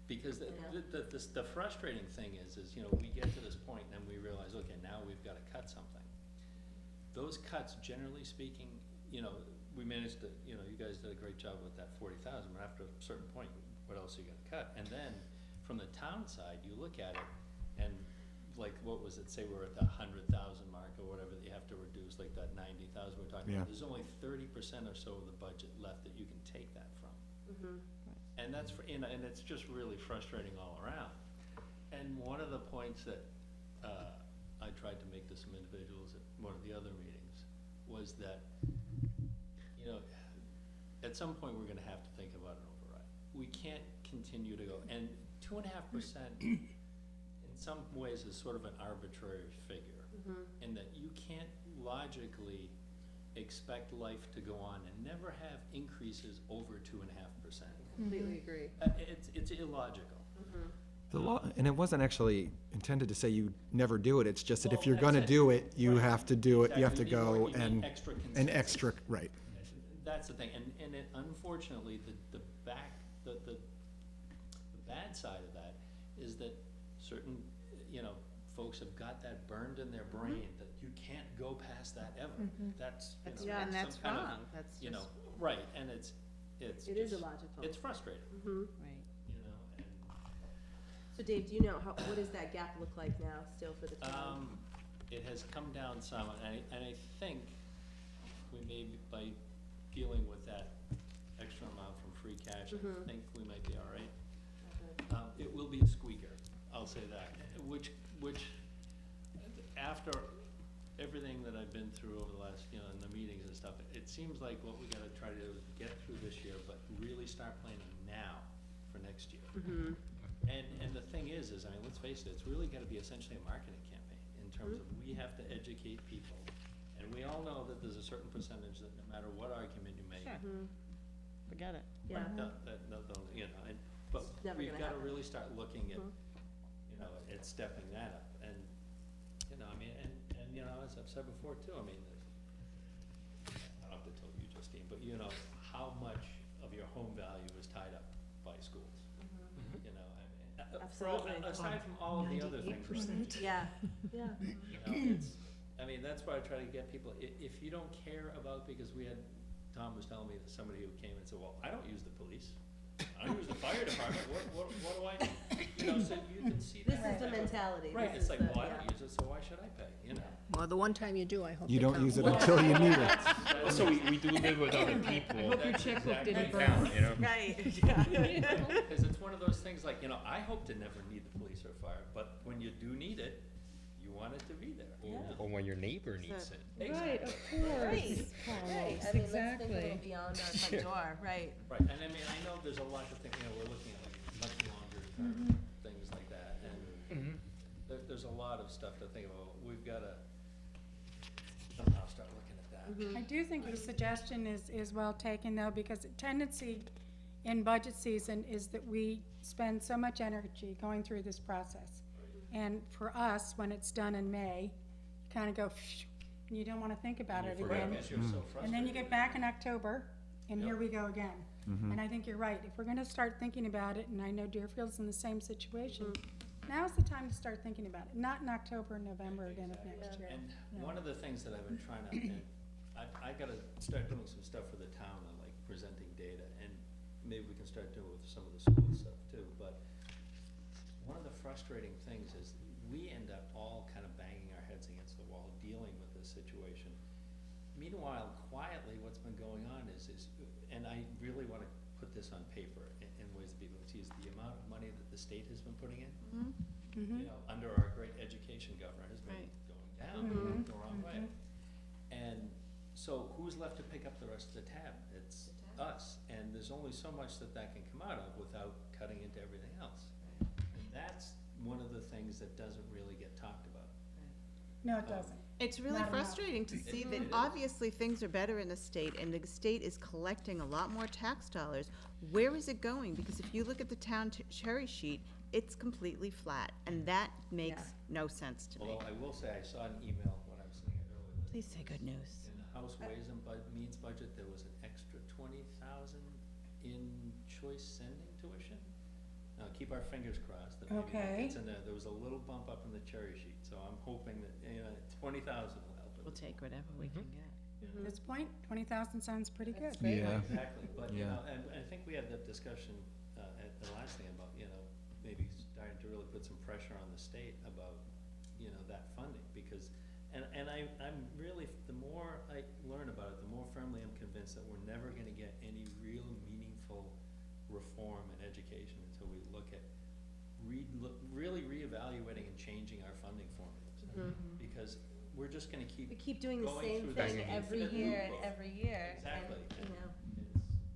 Because the frustrating thing is, we get to this point and then we realize, okay, now we've gotta cut something. Those cuts, generally speaking, we managed to, you guys did a great job with that 40,000, but after a certain point, what else are you gonna cut? And then, from the town side, you look at it, and like, what was it, say we're at the 100,000 mark or whatever, that you have to reduce, like that 90,000 we're talking Yeah. about, there's only 30% or so of the budget left that you can take that from. And that's, and it's just really frustrating all around. And one of the points that, I tried to make to some individuals at one of the other meetings was that, at some point, we're gonna have to think about an override. We can't continue to go, and 2.5% in some ways is sort of an arbitrary figure. In that you can't logically expect life to go on and never have increases over 2.5%. Completely agree. It's illogical. The law, and it wasn't actually intended to say you never do it, it's just that if Well, you're gonna that's it. do it, you Right. have to do it, you have to Exactly. You need go more- you need and, extra an consistency. extra, right. That's the thing, and it, unfortunately, the bad side of that is that certain, folks have got that burned in their brain, that you can't go past that ever. That's, yeah, and that's some kind of, wrong, that's just, right, and it's It is just- illogical. It's frustrating, right. and So Dave, do you know what does that gap look like now still for the town? It has come down some, and I think we may, by dealing with that extra amount from free cash, I think we might be all right. It will be a squeaker, I'll say that, which, after everything that I've been through over the last, in the meetings and stuff, it seems like what we gotta try to do is get through this year, but really start planning now for next year. And the thing is, I mean, let's face it, it's really gotta be essentially a marketing campaign, in terms of we have to educate people. And we all know that there's a certain percentage that no matter what argument you make, Forget it. Yeah. but It's never we've gonna gotta happen. really start looking at, at stepping that up. And, I mean, and, as I've said before too, I mean, I don't have to tell you, Justine, but how much of your home value is tied up by schools? Absolutely. Aside from all of the other things. 98%. Yeah, yeah. I mean, that's why I try to get people, if you don't care about, because Tom was telling me that somebody who came and said, well, I don't use the police, I don't use the fire department, what do I do? So you can see This that. is the mentality. Right, This it's is like, the- well, I yeah. don't use it, so why should I pay, Well, the one time you do, I hope You they don't come. use it until you need it. Also, we do live with other people. I hope your checkbook didn't burn. Down, Right, yeah. Because it's one of those things like, I hope to never need the police or fire, but when you do need it, you want it to be there. Or when your neighbor needs it. Right, of course, Right, right. Carlos, I mean, let's think a exactly. little beyond our front door, right. Right, and I mean, I know there's a lot to think, we're looking at like much longer term things like that, and there's a lot of stuff to think about. We've gotta somehow start looking at that. I do think your suggestion is well taken, though, because the tendency in budget season is that we spend so much energy going through this process. And for us, when it's done in May, you kind of go, and you don't want to think about it again. Because you're so frustrated. And then you get back in October, and here we go again. And I think you're right. If we're gonna start thinking about it, and I know Deerfield's in the same situation, now's the time to start thinking about it, not in October and November again of next year. And one of the things that I've been trying to, and I gotta start doing some stuff for the town on like presenting data, and maybe we can start doing it with some of the school stuff too, but one of the frustrating things is we end up all kind of banging our heads against the wall, dealing with this situation. Meanwhile, quietly, what's been going on is, and I really wanna put this on paper in ways that people see, is the amount of money that the state has been putting in. Under our great education governor has been going down, the wrong way. And so who's left to pick up the rest of the tab? It's us, and there's only so much that can come out of without cutting into everything else. And that's one of the things that doesn't really get talked about. No, it doesn't. It's really Not enough. frustrating to see that It is. obviously things are better in the state, and the state is collecting a lot more tax dollars. Where is it going? Because if you look at the town cherry sheet, it's completely flat, and that makes no sense to me. Although I will say, I saw an email when I was sitting here earlier, that Please say good news. in the House Ways and Means budget, there was an extra 20,000 in choice sending tuition. Now, keep our fingers crossed that maybe that Okay. gets in there. There was a little bump up in the cherry sheet, so I'm hoping that, 20,000 will help it. We'll take whatever we can get. At this point, 20,000 sounds pretty good. Yeah. Exactly, but, Yeah. and I think we had that discussion, at the last thing about, maybe starting to really put some pressure on the state about, that funding, because, and I'm really, the more I learn about it, the more firmly I'm convinced that we're never gonna get any real meaningful reform in education until we look at really reevaluating and changing our funding formulas. Because we're just gonna We keep doing the going same through thing this every infinite year loop and of- every year. Exactly. And,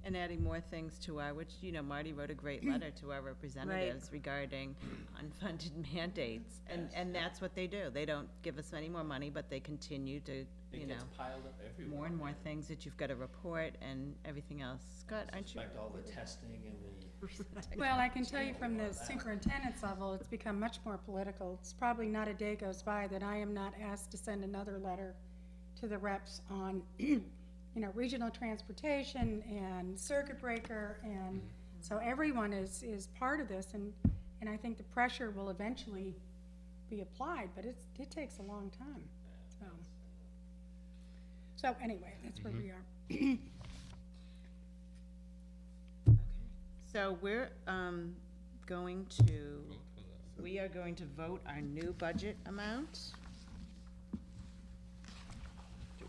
And adding more things to our, which, Marty wrote a great letter to our representatives regarding unfunded mandates. And that's what they do. They don't give us any more money, but they continue to, It gets piled up everywhere. more and more things that you've got to report and everything else. Scott, I aren't you? suspect all the testing and the. Well, I can tell you from the superintendent's level, it's become much more political. It's probably not a day goes by that I am not asked to send another letter to the reps on, regional transportation and circuit breaker, and so everyone is part of this, and I think the pressure will eventually be applied, but it takes a long time, so anyway, that's where we are. So we're, going to we are going to vote our new budget amount.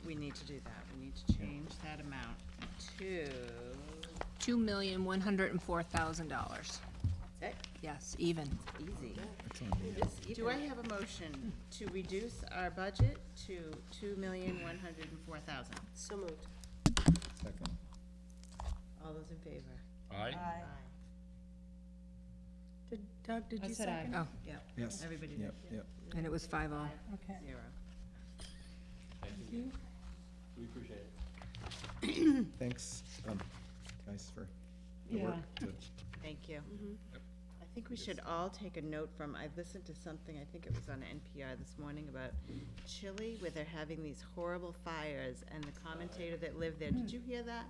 We need to do that. We need to change that amount to, $2,104,000. that's it, Yes, even. easy. Just Do I have a motion to reduce our budget to $2,104,000? So moved. Second. All those in favor? Aye. Doug, did I you said aye. second? Oh, Yeah. Yes. Everybody did. Yep, yep. and it was 5-0. Okay. 0. Thank you. We appreciate it. Thanks, guys, for the Yeah. work to Thank you. I think we should all take a note from, I listened to something, I think it was on NPR this morning, about Chile, where they're having these horrible fires, and the commentator that lived there, did you hear that?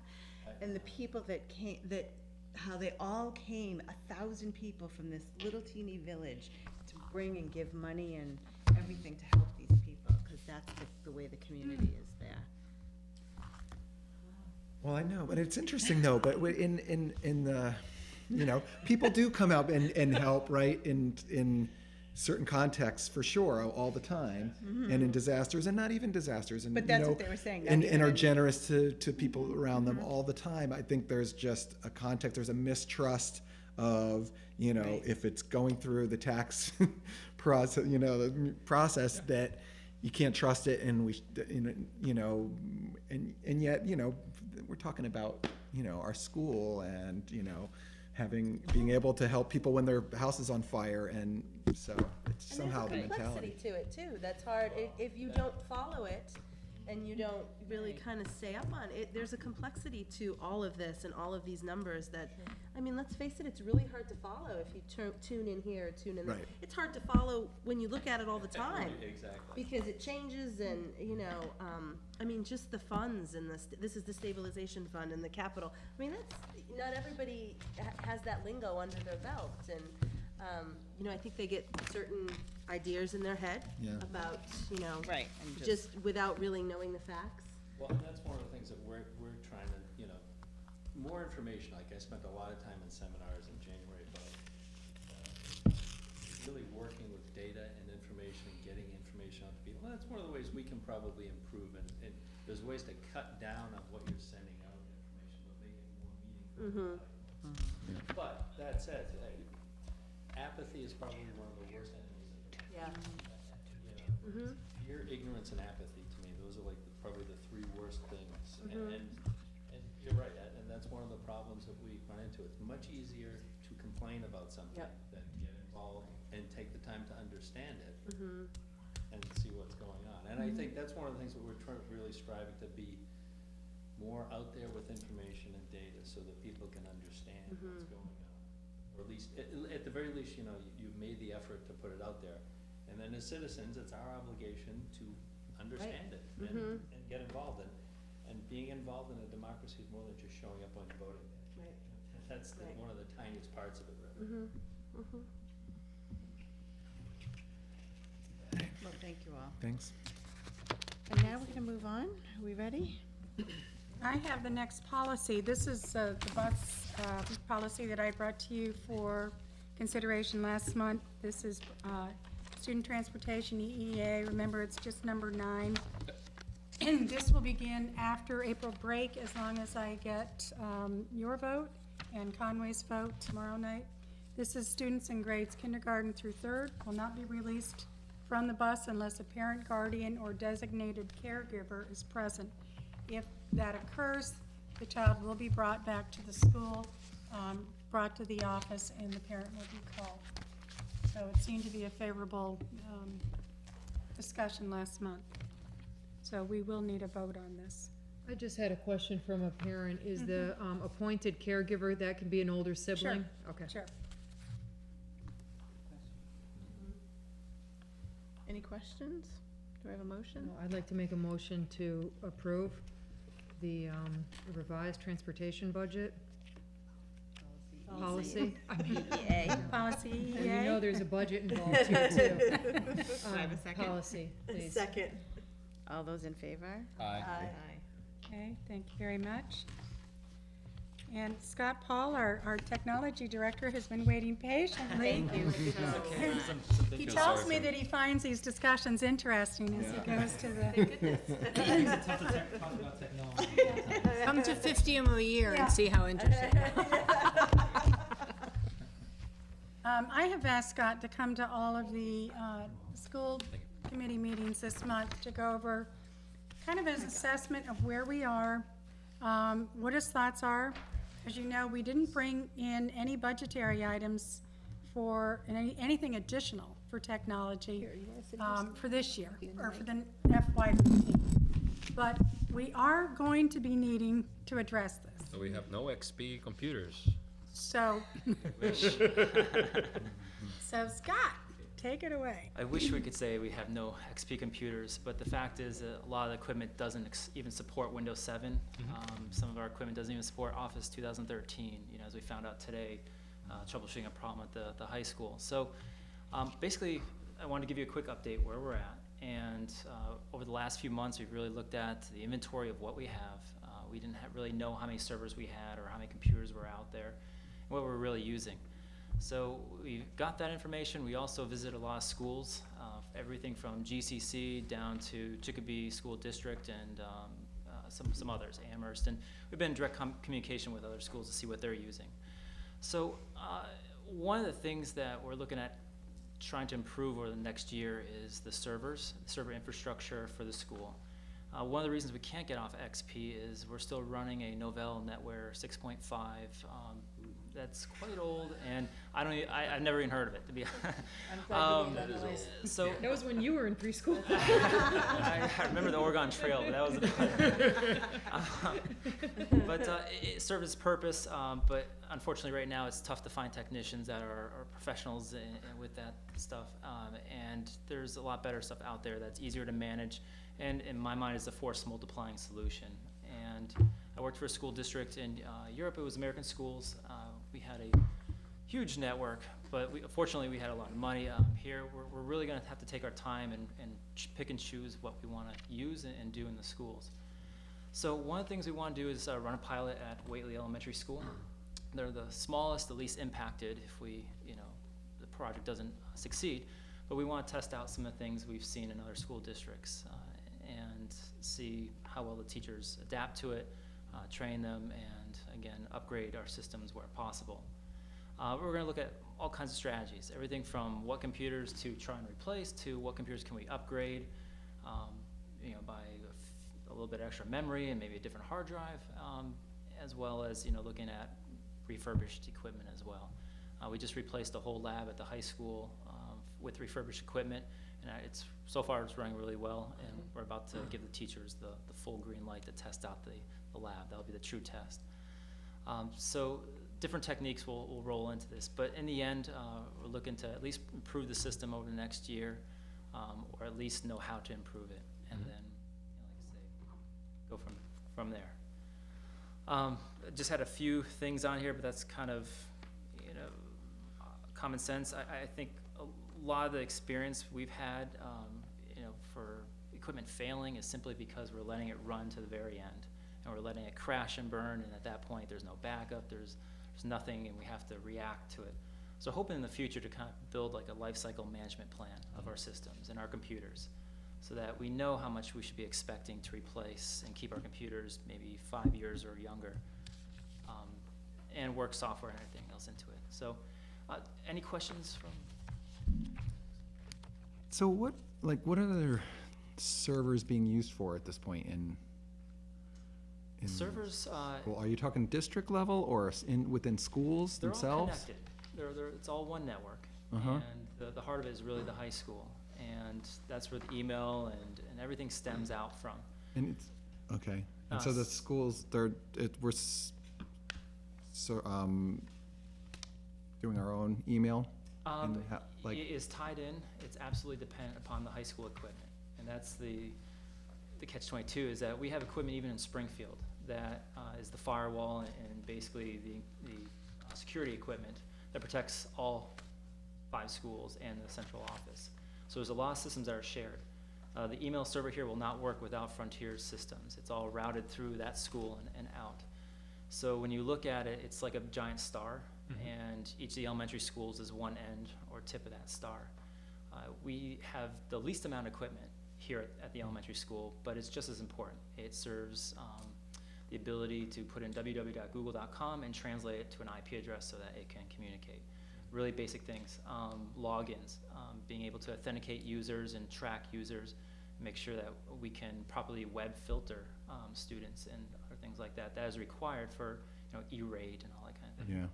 And the people that came, how they all came, 1,000 people from this little teeny village, to bring and give money and everything to help these people, because that's the way the community is there. Well, I know, but it's interesting though, but in the, you know, people do come out and help, right, in certain contexts, for sure, all the time, and in disasters, and not even disasters, and, But you that's know, what they were saying, not and even are in- generous to people around them all the time. I think there's just a context, there's a mistrust of, you know, Right. if it's going through the tax process, you know, the process, that you can't trust it, and you know, and yet, you know, we're talking about, you know, our school, and, you know, being able to help people when their house is on fire, and so it's somehow the And there's a mentality. complexity to it too, that's hard, if you don't follow it, and you don't really kind of stay up on it, there's a complexity to all of this and all of these numbers that, I mean, let's face it, it's really hard to follow if you tune in here or tune in there. Right. It's hard to follow when you look at it all the time. Exactly. Because it changes and, you know, I mean, just the funds and this is the stabilization fund and the capital. I mean, that's, not everybody has that lingo under their belt, and, you know, I think they get certain ideas in their head Yeah. about, you know, Right, and just without really knowing the facts. Well, and that's one of the things that we're trying to, you know, more information, like I spent a lot of time in seminars in January about really working with data and information, and getting information out to people. And that's one of the ways we can probably improve, and there's ways to cut down on what you're sending out information, but make it more meaningful. But that said, apathy is probably one of the worst enemies of the Yeah. you know, fear, ignorance, and apathy, to me, those are like probably the three worst things. And you're right, and that's one of the problems that we run into. It's much easier to complain about something Yep. than get involved and take the time to understand it and see what's going on. And I think that's one of the things that we're really striving to be more out there with information and data so that people can understand what's going on. Or at least, at the very least, you know, you've made the effort to put it out there. And then as citizens, it's our obligation to understand it and get involved. And being involved in a democracy is more than just showing up on voting day. Right. That's Right. one of the tiniest parts of it, really. Well, thank you all. Thanks. And now we're gonna move on. Are we ready? I have the next policy. This is the bus policy that I brought to you for consideration last month. This is student transportation, EEA. Remember, it's just number 9. And this will begin after April break, as long as I get your vote and Conway's vote tomorrow night. This is students in grades kindergarten through 3rd will not be released from the bus unless a parent, guardian, or designated caregiver is present. If that occurs, the child will be brought back to the school, brought to the office, and the parent will be called. So it seemed to be a favorable discussion last month. So we will need a vote on this. I just had a question from a parent. Is the appointed caregiver, that can be an older sibling? Okay. Sure. Any questions? Do I have a motion? Well, I'd like to make a motion to approve the revised transportation budget policy. I mean, EEA. Policy and you know EEA. there's a budget involved here too. Do I have a second? Policy, please. Second. All those in favor? Aye. Aye. Okay, thank you very much. And Scott Paul, our technology director, has been waiting patiently. Thank you so He tells me that he finds these discussions interesting as he goes to the, It's tough to talk about technology. Come to 50 of them a year Yeah. and see how interesting. I have asked Scott to come to all of the school committee meetings this month to go over kind of his assessment of where we are, what his thoughts are. As you know, we didn't bring in any budgetary items for anything additional for technology for this year, or for the FY15. But we are going to be needing to address this. So we have no XP computers. So, so Scott, take it away. I wish we could say we have no XP computers, but the fact is that a lot of the equipment doesn't even support Windows 7. Some of our equipment doesn't even support Office 2013, as we found out today, troubleshooting a problem at the high school. So basically, I wanted to give you a quick update where we're at. And over the last few months, we've really looked at the inventory of what we have. We didn't really know how many servers we had or how many computers were out there and what we're really using. So we got that information. We also visited a lot of schools, everything from GCC down to Chicopee School District and some others, Amherst. And we've been in direct communication with other schools to see what they're using. So one of the things that we're looking at trying to improve over the next year is the server infrastructure for the school. One of the reasons we can't get off XP is we're still running a Novell NetWare 6.5. That's quite old, and I've never even heard of it, to be honest. So That was when you were in preschool. I remember the Oregon Trail, but that was about it. But it served its purpose, but unfortunately right now it's tough to find technicians that are professionals with that stuff, and there's a lot better stuff out there that's easier to manage, and in my mind is a force multiplying solution. And I worked for a school district in Europe. It was American Schools. We had a huge network, but fortunately we had a lot of money. Here we're really going to have to take our time and pick and choose what we want to use and do in the schools. So one of the things we want to do is run a pilot at Whately Elementary School. They're the smallest, the least impacted if the project doesn't succeed, but we want to test out some of the things we've seen in other school districts and see how well the teachers adapt to it, train them, and again, upgrade our systems where possible. We're going to look at all kinds of strategies, everything from what computers to try and replace to what computers can we upgrade, by a little bit extra memory and maybe a different hard drive, as well as looking at refurbished equipment as well. We just replaced the whole lab at the high school with refurbished equipment, and so far it's running really well, and we're about to give the teachers the full green light to test out the lab. That'll be the true test. So different techniques will roll into this, but in the end, we're looking to at least improve the system over the next year, or at least know how to improve it, and then, like I say, go from there. Just had a few things on here, but that's kind of, common sense. I think a lot of the experience we've had, for equipment failing is simply because we're letting it run to the very end, and we're letting it crash and burn, and at that point there's no backup, there's nothing, and we have to react to it. So hoping in the future to kind of build like a life cycle management plan of our systems and our computers, so that we know how much we should be expecting to replace and keep our computers maybe 5 years or younger, and work software and everything else into it. So any questions from? So what are servers being used for at this point in Servers, well, are you talking district level or within schools they're all themselves? connected. It's all one network. Uh-huh. And the heart of it is really the high school. And that's where the email and everything stems out from. And it's, okay, and so the schools, we're doing our own email? And It is tied in. It's absolutely dependent upon the high school equipment. And that's the catch-22 is that we have equipment even in Springfield that is the firewall and basically the security equipment that protects all 5 schools and the central office. So there's a lot of systems that are shared. The email server here will not work without Frontier's systems. It's all routed through that school and out. So when you look at it, it's like a giant star, and each of the elementary schools is one end or tip of that star. We have the least amount of equipment here at the elementary school, but it's just as important. It serves the ability to put in www.google.com and translate it to an IP address so that it can communicate. Really basic things, logins, being able to authenticate users and track users, make sure that we can properly web filter students and other things like that. That is required for E-rate and all that kind of thing. Yeah.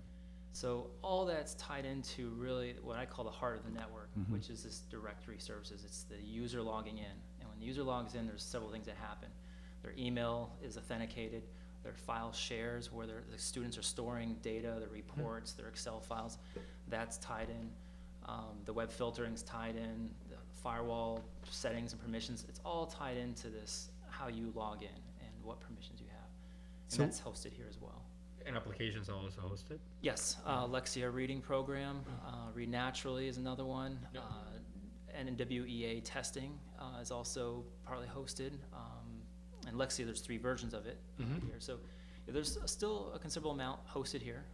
So all that's tied into really what I call the heart of the network, which is this directory services. It's the user logging in. And when the user logs in, there's several things that happen. Their email is authenticated, their file shares where the students are storing data, their reports, their Excel files, that's tied in. The web filtering is tied in, the firewall settings and permissions, it's all tied into this, how you log in and what permissions you have. And So- that's hosted here as well. And applications are also hosted? Yes, Lexia reading program, Read Naturally is another one. NWEA testing is also partly hosted. And Lexia, there's 3 versions of it here. So there's still a considerable amount hosted here,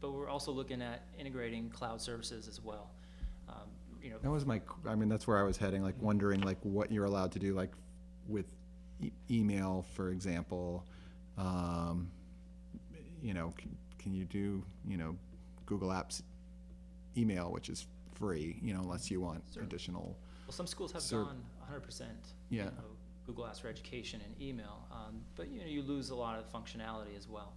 but we're also looking at integrating cloud services as well. That was I mean, that's where I was heading, like wondering like what you're allowed to do, like with email, for example. Can you do, Google Apps email, which is free, unless you want additional. Well, some schools have Sir. gone 100%. Yeah. Google Apps for Education and email, but you lose a lot of functionality as well.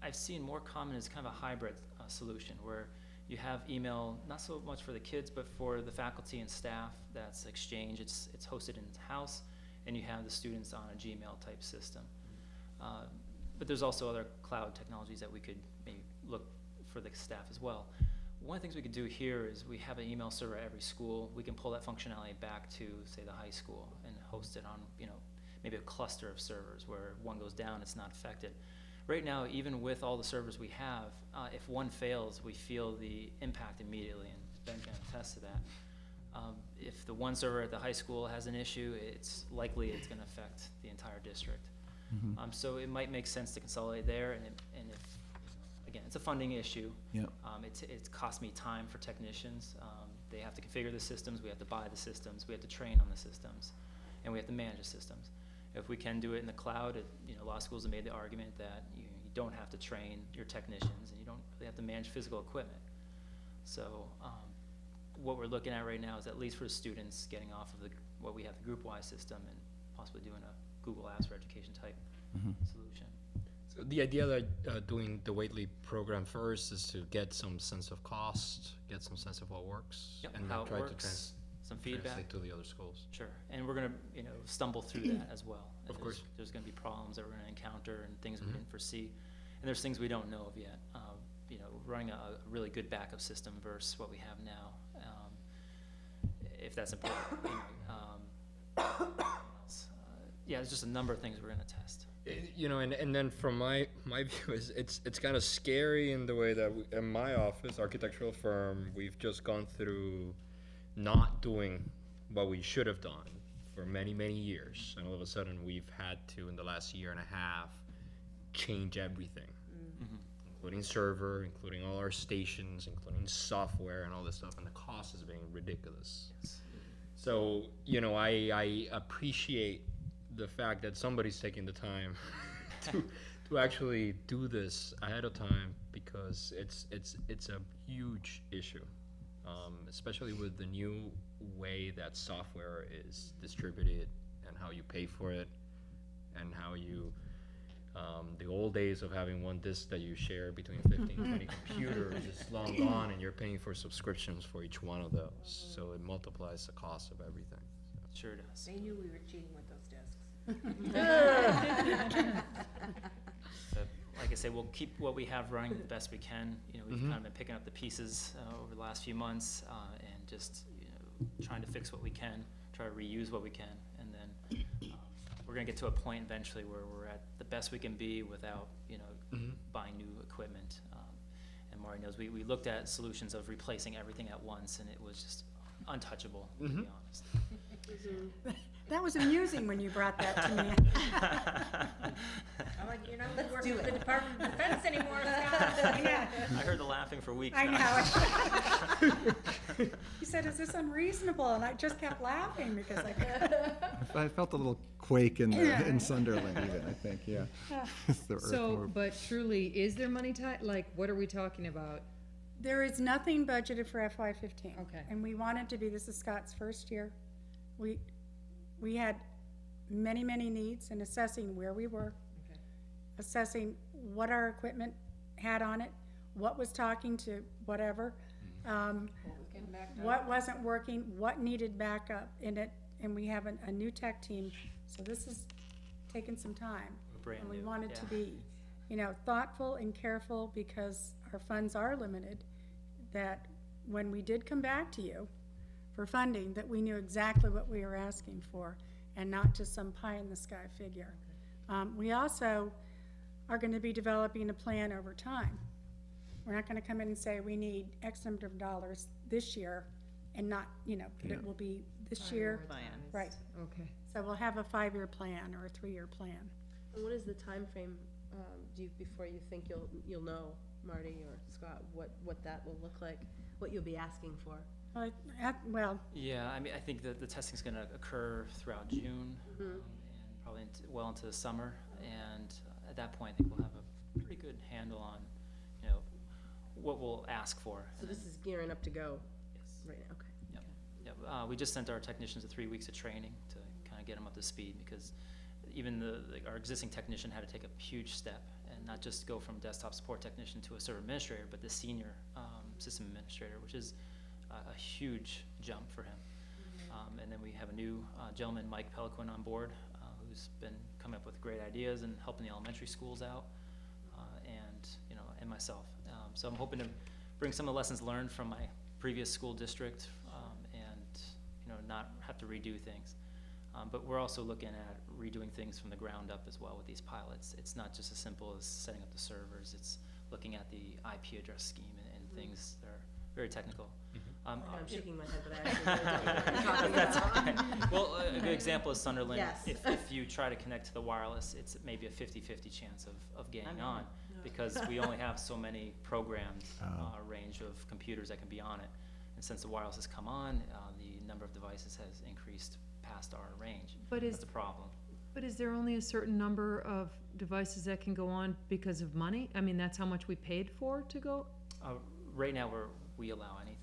I've seen more common as kind of a hybrid solution where you have email not so much for the kids, but for the faculty and staff. That's Exchange. It's hosted in house, and you have the students on a Gmail type system. But there's also other cloud technologies that we could maybe look for the staff as well. One of the things we could do here is we have an email server at every school. We can pull that functionality back to, say, the high school and host it on, maybe a cluster of servers where one goes down, it's not affected. Right now, even with all the servers we have, if one fails, we feel the impact immediately, and Ben can attest to that. If the one server at the high school has an issue, it's likely it's going to affect the entire district. So it might make sense to consolidate there, and if, again, it's a funding issue. Yeah. It's cost me time for technicians. They have to configure the systems, we have to buy the systems, we have to train on the systems, and we have to manage the systems. If we can do it in the cloud, a lot of schools have made the argument that you don't have to train your technicians, and you don't really have to manage physical equipment. So what we're looking at right now is at least for the students getting off of what we have, the group-wise system, and possibly doing a Google Apps for Education type solution. So the idea that doing the Waitley program first is to get some sense of cost, get some sense of what works, Yep, and how then it try works, some to feedback. translate to the other schools. Sure, and we're gonna, stumble through that as well. Of There's- course. There's gonna be problems that we're gonna encounter and things we didn't foresee, and there's things we don't know of yet. Running a really good backup system versus what we have now, if that's important. Yeah, there's just a number of things we're gonna test. And then from my view is it's kind of scary in the way that in my office, architectural firm, we've just gone through not doing what we should have done for many, many years, and all of a sudden we've had to, in the last year and a half, change everything, including server, including all our stations, including software and all this stuff, and the cost is being ridiculous. So, I appreciate the fact that somebody's taking the time to actually do this ahead of time, because it's a huge issue, especially with the new way that software is distributed and how you pay for it, and how you the old days of having one disk that you share between 15, 20 computers is long gone, and you're paying for subscriptions for each one of those. So it multiplies the cost of everything. Sure does. They knew we were cheating with those discs. But like I say, we'll keep what we have running the best we can. We've kind of been picking up the pieces over the last few months, and just trying to fix what we can, try to reuse what we can, and then we're gonna get to a point eventually where we're at the best we can be without buying new equipment. And Maury knows we looked at solutions of replacing everything at once, and it was just untouchable, to be honest. That was amusing when you brought that to me. I'm like, you're not working with the Department of Defense anymore, Scott. Yeah, I heard the laughing for weeks I now. know. He said, "Is this unreasonable?" And I just kept laughing because I felt a little quake in Sunderland even, I think, yeah. The earth So, moved. but truly, is there money tied, like, what are we talking about? there is nothing budgeted for FY15. Okay. And we wanted to be, this is Scott's first year. We had many, many needs in assessing where we were, Okay. assessing what our equipment had on it, what was talking to whatever, what wasn't working, what needed backup in it, and we have a new tech team, so this has taken some time. Brand And we new, wanted to yeah. be, thoughtful and careful, because our funds are limited, that when we did come back to you for funding, that we knew exactly what we were asking for, and not just some pie-in-the-sky figure. We also are gonna be developing a plan over time. We're not gonna come in and say, we need X number of dollars this year, and not, but it will be this year. Plan. Right, Okay. so we'll have a 5-year plan or a 3-year plan. And what is the timeframe, before you think you'll know, Marty or Scott, what that will look like, what you'll be asking for? Well, Yeah, I mean, I think that the testing's gonna occur throughout June, and probably well into the summer, and at that point, I think we'll have a pretty good handle on, what we'll ask for. So this is gearing up to go Yes. right now, okay. Yep. We just sent our technicians 3 weeks of training to kind of get them up to speed, because even our existing technician had to take a huge step and not just go from desktop support technician to a server administrator, but the senior system administrator, which is a huge jump for him. And then we have a new gentleman, Mike Peliquin, on board, who's been coming up with great ideas and helping the elementary schools out, and myself. So I'm hoping to bring some of the lessons learned from my previous school district, and not have to redo things. But we're also looking at redoing things from the ground up as well with these pilots. It's not just as simple as setting up the servers. It's looking at the IP address scheme and things that are very technical. I'm shaking my head, but I actually really don't know what you're talking That's about. okay. Well, a good example is Sunderland. Yes. If you try to connect to the wireless, it's maybe a 50-50 chance of getting on, because we only have so many programmed range of computers that can be on it. And since the wireless has come on, the number of devices has increased past our range. But That's a problem. But is there only a certain number of devices that can go on because of money? I mean, that's how much we paid for to go? Right now, we allow anything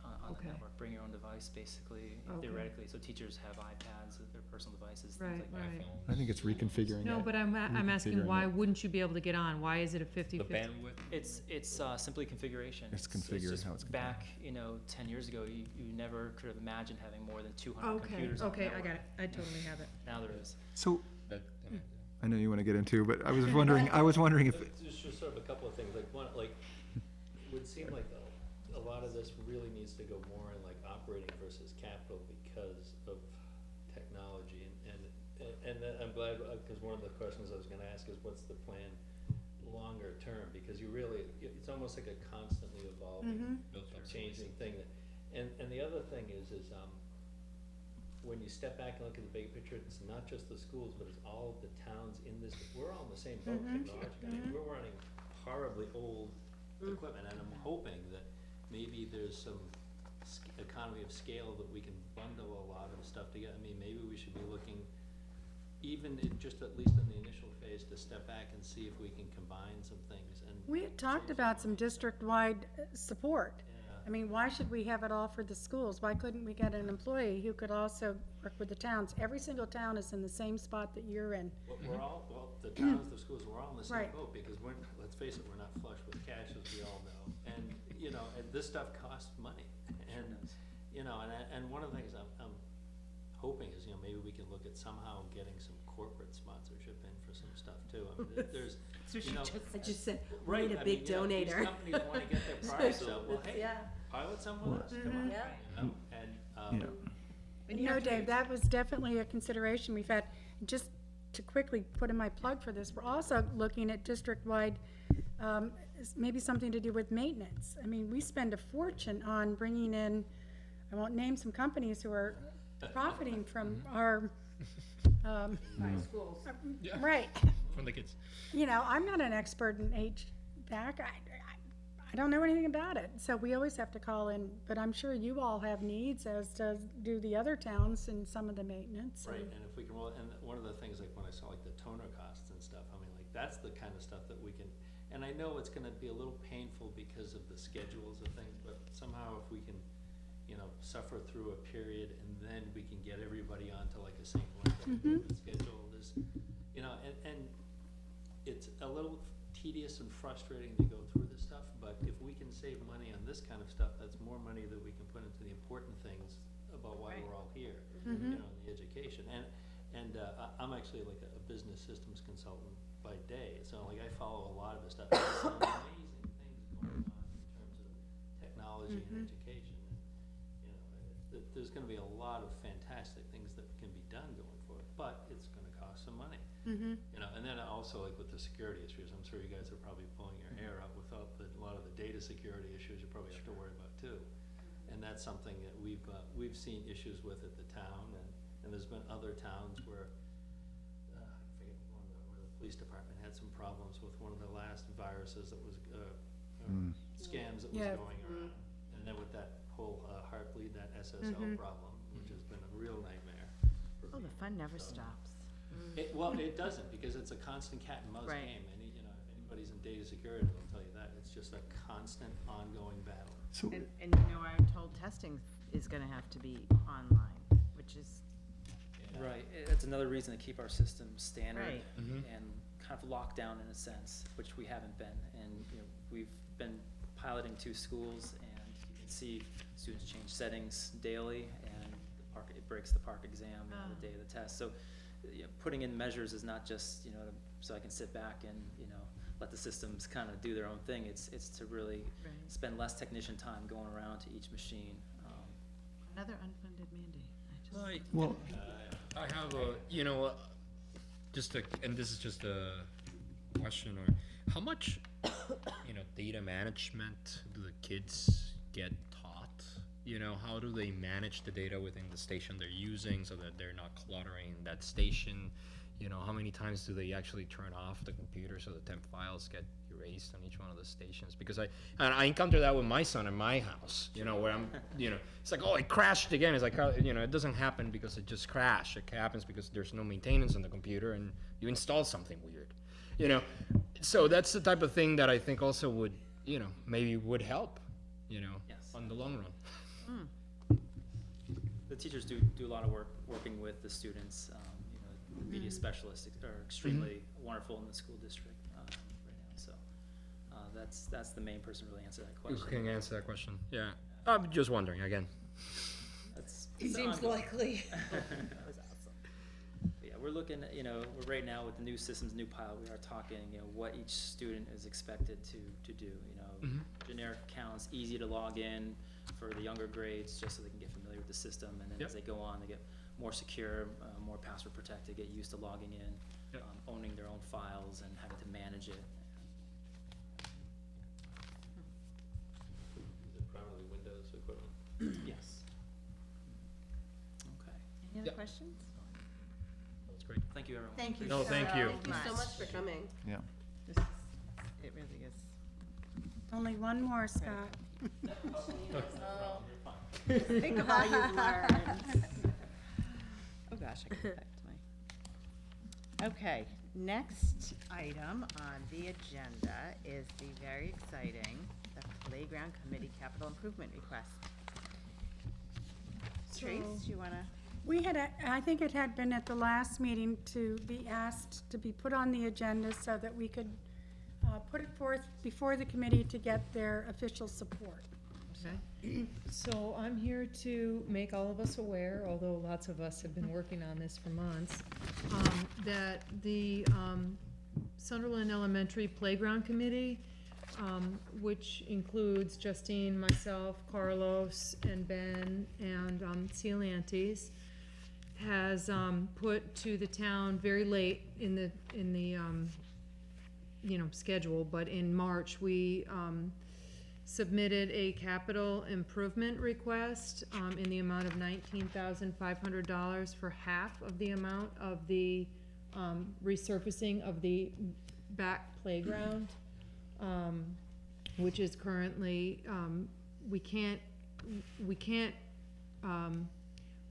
on Okay. the network. Bring your own device, basically, Okay. theoretically. So teachers have iPads, their personal devices, Right, things like that. right. I think it's reconfiguring No, it. but I'm asking, Reconfiguring why it. wouldn't you be able to get on? Why is it a The 50-50? bandwidth. It's simply configuration. It's configuring just how it's back, 10 years ago, you never could have imagined having more than 200 Okay, computers on the okay, I network. got it. I totally have it. Now there is. So, That, I know you want to get into, but I was wondering if, Just sort of a couple of things, like one, like, it would seem like a lot of this really needs to go more in like operating versus capital because of technology, and then I'm glad, because one of the questions I was gonna ask is what's the plan longer term, because it's almost like a constantly evolving, changing thing that, and the other thing is when you step back and look at the big picture, it's not just the schools, but it's all of the towns in this, we're all in the same boat technologically. I mean, we're running horribly old equipment, and I'm hoping that maybe there's some economy of scale that we can bundle a lot of stuff together. I mean, maybe we should be looking, even just at least in the initial phase, to step back and see if we can combine some things and. we had talked about some district-wide support. Yeah. I mean, why should we have it all for the schools? Why couldn't we get an employee who could also work with the towns? Every single town is in the same spot that you're in. We're all, the towns, the schools, we're all in the same Right. boat, because let's face it, we're not flush with cash, as we all know. And, and this stuff costs money. And, and one of the things I'm hoping is, maybe we can look at somehow getting some corporate sponsorship in for some stuff too. I mean, there's, I just said, we right, need a I big mean, these donator. companies wanna get their products out, well, hey, Yeah. pilot some with us, come on, Yeah. and, Dave, that was definitely a consideration we've had. Just to quickly put in my plug for this, we're also looking at district-wide, maybe something to do with maintenance. I mean, we spend a fortune on bringing in, I won't name some companies who are profiting from our, Schools. right. From the kids. You know, I'm not an expert in HVAC. I don't know anything about it, so we always have to call in, but I'm sure you all have needs, as do the other towns and some of the maintenance. Right, and if we can roll, and one of the things, like when I saw like the toner costs and stuff, I mean, like, that's the kind of stuff that we can, and I know it's gonna be a little painful because of the schedules of things, but somehow if we can, you know, suffer through a period and then we can get everybody onto like a same length of schedule, is, you know, and it's a little tedious and frustrating to go through this stuff, but if we can save money on this kind of stuff, that's more money that we can put into the important things about why we're all here, you know, the education. And I'm actually like a business systems consultant by day, so like I follow a lot of this stuff. There's some amazing things going on in terms of technology and education. And, you know, there's gonna be a lot of fantastic things that can be done going forward, but it's gonna cost some money. You know, and then also like with the security issues, I'm sure you guys are probably pulling your hair out without a lot of the data security issues you probably have to worry about too. And that's something that we've seen issues with at the town, and there's been other towns where, I forget where the police department had some problems with one of the last viruses that was, scams that was going around. And then with that whole Heartbleed, that SSO problem, which has been a real nightmare. for Oh, the people. fun never So- stops. Well, it doesn't, because it's a constant cat and mouse Right. game, and you know, if anybody's in data security will tell you that, it's just a constant ongoing battle. So, And you know, I'm told testing is gonna have to be online, which is, Right, it's another reason to keep our system standard Right. and kind of locked down in a sense, which we haven't been. And, you know, we've been piloting 2 schools, and you can see students change settings daily, and it breaks the park exam on the day of the test. So, you know, putting in measures is not just, you know, so I can sit back and, you know, let the systems kind of do their own thing. It's to really Right. spend less technician time going around to each machine. another unfunded mandate. well, I have a, you know, and this is just a question, or how much, you know, data management do the kids get taught? You know, how do they manage the data within the station they're using so that they're not cluttering that station? You know, how many times do they actually turn off the computer so the temp files get erased on each one of the stations? Because I encounter that with my son in my house, you know, where I'm, you know, it's like, oh, it crashed again. It's like, you know, it doesn't happen because it just crashed. It happens because there's no maintenance on the computer and you installed something weird, you know? So that's the type of thing that I think also would, you know, maybe would help, you know, Yes. on the long run. The teachers do a lot of work working with the students. You know, the media specialists are extremely wonderful in the school district right now. So that's the main person to really answer that Who question. can answer that question? Yeah. I'm just wondering again. That's Seems ongoing. likely. That was awesome. But yeah, we're looking at, you know, right now with the new systems, new pilot, we are talking, you know, what each student is expected to do, you know, generic accounts, easy to log in for the younger grades, just so they can get familiar with the system, and then Yep. as they go on, they get more secure, more password protected, get used to logging in, Yep. owning their own files and having to manage it. Is it primarily Windows equipment? Yes. Okay, Any other Yep. questions? That's great. thank you, everyone. Thank you No, so thank you. Thank you so much for coming. yeah. This is, it really is. Only one more, Scott. Think of all you've learned. Oh, gosh, I can get back to my. Okay, next item on the agenda is the very exciting, the Playground Committee Capital Improvement Request. Trace, So- you wanna? We had, I think it had been at the last meeting to be asked to be put on the agenda so that we could put it forth before the committee to get their official support. So I'm here to make all of us aware, although lots of us have been working on this for months, that the Sunderland Elementary Playground Committee, which includes Justine, myself, Carlos, and Ben, and Celantes, has put to the town very late in the you know, schedule, but in March, we submitted a capital improvement request, in the amount of $19,500 for half of the amount of the, resurfacing of the back playground, which is currently, we can't,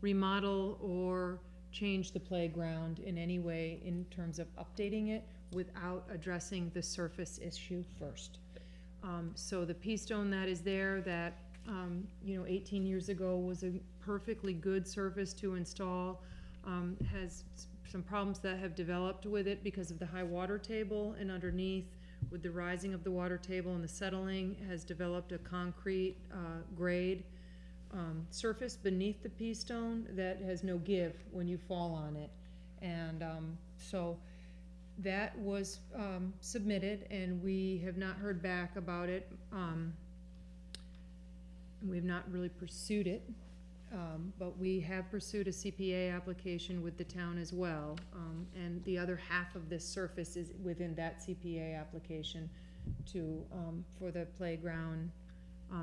remodel or change the playground in any way in terms of updating it without addressing the surface issue first. So the pea stone that is there that, 18 years ago was a perfectly good surface to install, has some problems that have developed with it because of the high water table, and underneath, with the rising of the water table and the settling, has developed a concrete, grade, surface beneath the pea stone that has no give when you fall on it. And, so that was, submitted, and we have not heard back about it. We've not really pursued it, but we have pursued a CPA application with the town as well. And the other half of this surface is within that CPA application to, for the playground,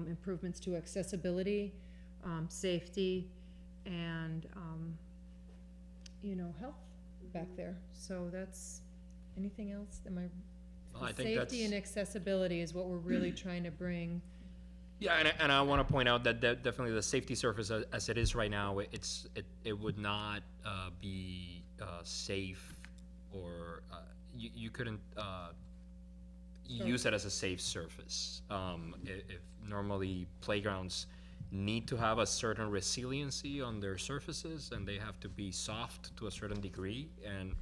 improvements to accessibility, safety, and, health back there. So that's, anything else? Am I? I think Safety and that's, accessibility is what we're really trying to bring. yeah, and I wanna point out that definitely the safety surface as it is right now, it would not, be, safe, or, you couldn't, use it as a safe surface. If normally playgrounds need to have a certain resiliency on their surfaces, and they have to be soft to a certain degree, and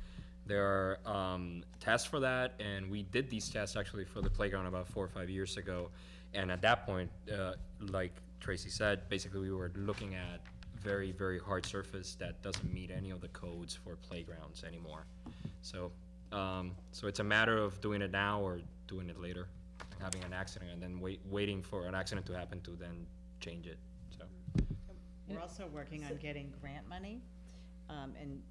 there are, tests for that, and we did these tests actually for the playground about 4 or 5 years ago. And at that point, like Tracy said, basically we were looking at very, very hard surface that doesn't meet any of the codes for playgrounds anymore. So, so it's a matter of doing it now or doing it later, having an accident, and then waiting for an accident to happen to then change it, so. We're also working on getting grant money, and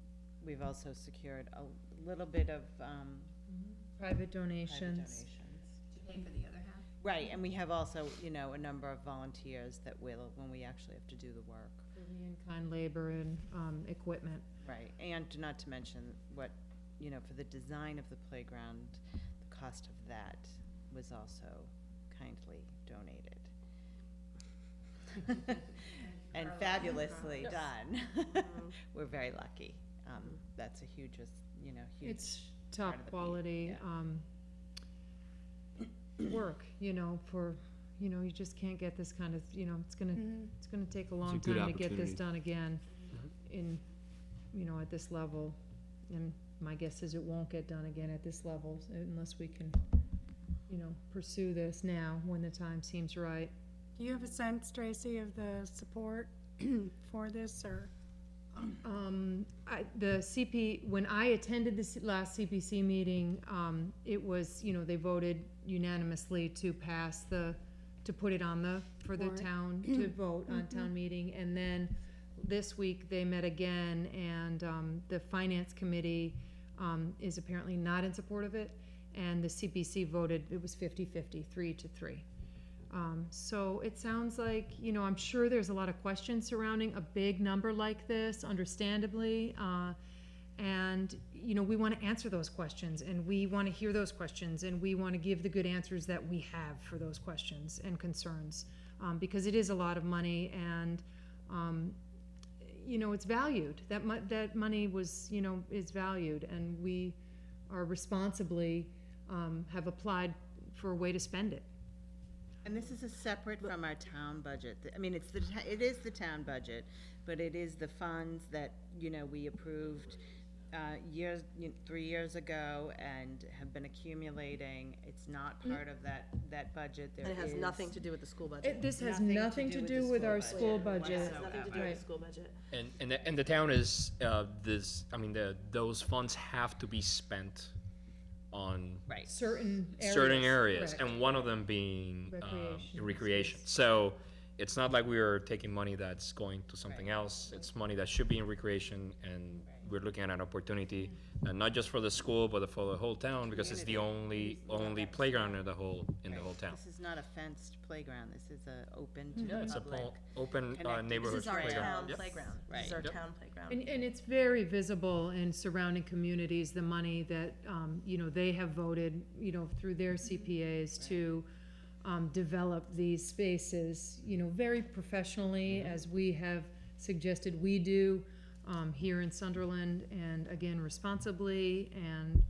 we've also secured a little bit of, Private private donations. donations. To pay for the other half? Right, and we have also, a number of volunteers that will, when we actually have to do the work. For the in-kind labor and, equipment. Right, and not to mention what, for the design of the playground, the cost of that was also kindly donated. And fabulously done. We're very lucky. That's a huge, huge. It's part top of the quality, work, for, you just can't get this kind of, it's gonna take a long good time to get this opportunity. done again in, at this level. And my guess is it won't get done again at this level unless we can, pursue this now when the time seems right. Do you have a sense, Tracy, of the support for this, or? When I attended this last CPC meeting, it was, they voted unanimously to pass to put it on for the Warrant. town to vote on town meeting. And then this week, they met again, and, the finance committee, is apparently not in support of it. And the CPC voted, it was 50-50, 3-3. So it sounds like, I'm sure there's a lot of questions surrounding a big number like this, understandably. And, we want to answer those questions, and we want to hear those questions, and we want to give the good answers that we have for those questions and concerns. Because it is a lot of money, and, it's valued. That money was, is valued, and we are responsibly, have applied for a way to spend it. And this is a separate from our town budget. I mean, it is the town budget, but it is the funds that, we approved, 3 years ago and have been accumulating. It's not part of that budget. And it has nothing to do with the school budget. This has Nothing to nothing to do with do the with school our budget. school It budget. has nothing to do with Right. the school budget. And the town is, those funds have to be spent on Right. Certain areas. certain areas, correct. and one of them being Recreation. recreation. So it's not like we are taking money that's going to something else. It's money that should be in recreation, and we're looking at an opportunity, not just for the school, but for the whole town, because it's the only playground in the whole town. This is not a fenced playground, this is a open to Yeah, the it's a public. open connected. neighborhood This is our playground. town Yep. playground. This is Right. our Yep. town playground. And it's very visible in surrounding communities, the money that, they have voted, through their CPAs to, develop these spaces, very professionally, as we have suggested we do, here in Sunderland, and again, responsibly, and,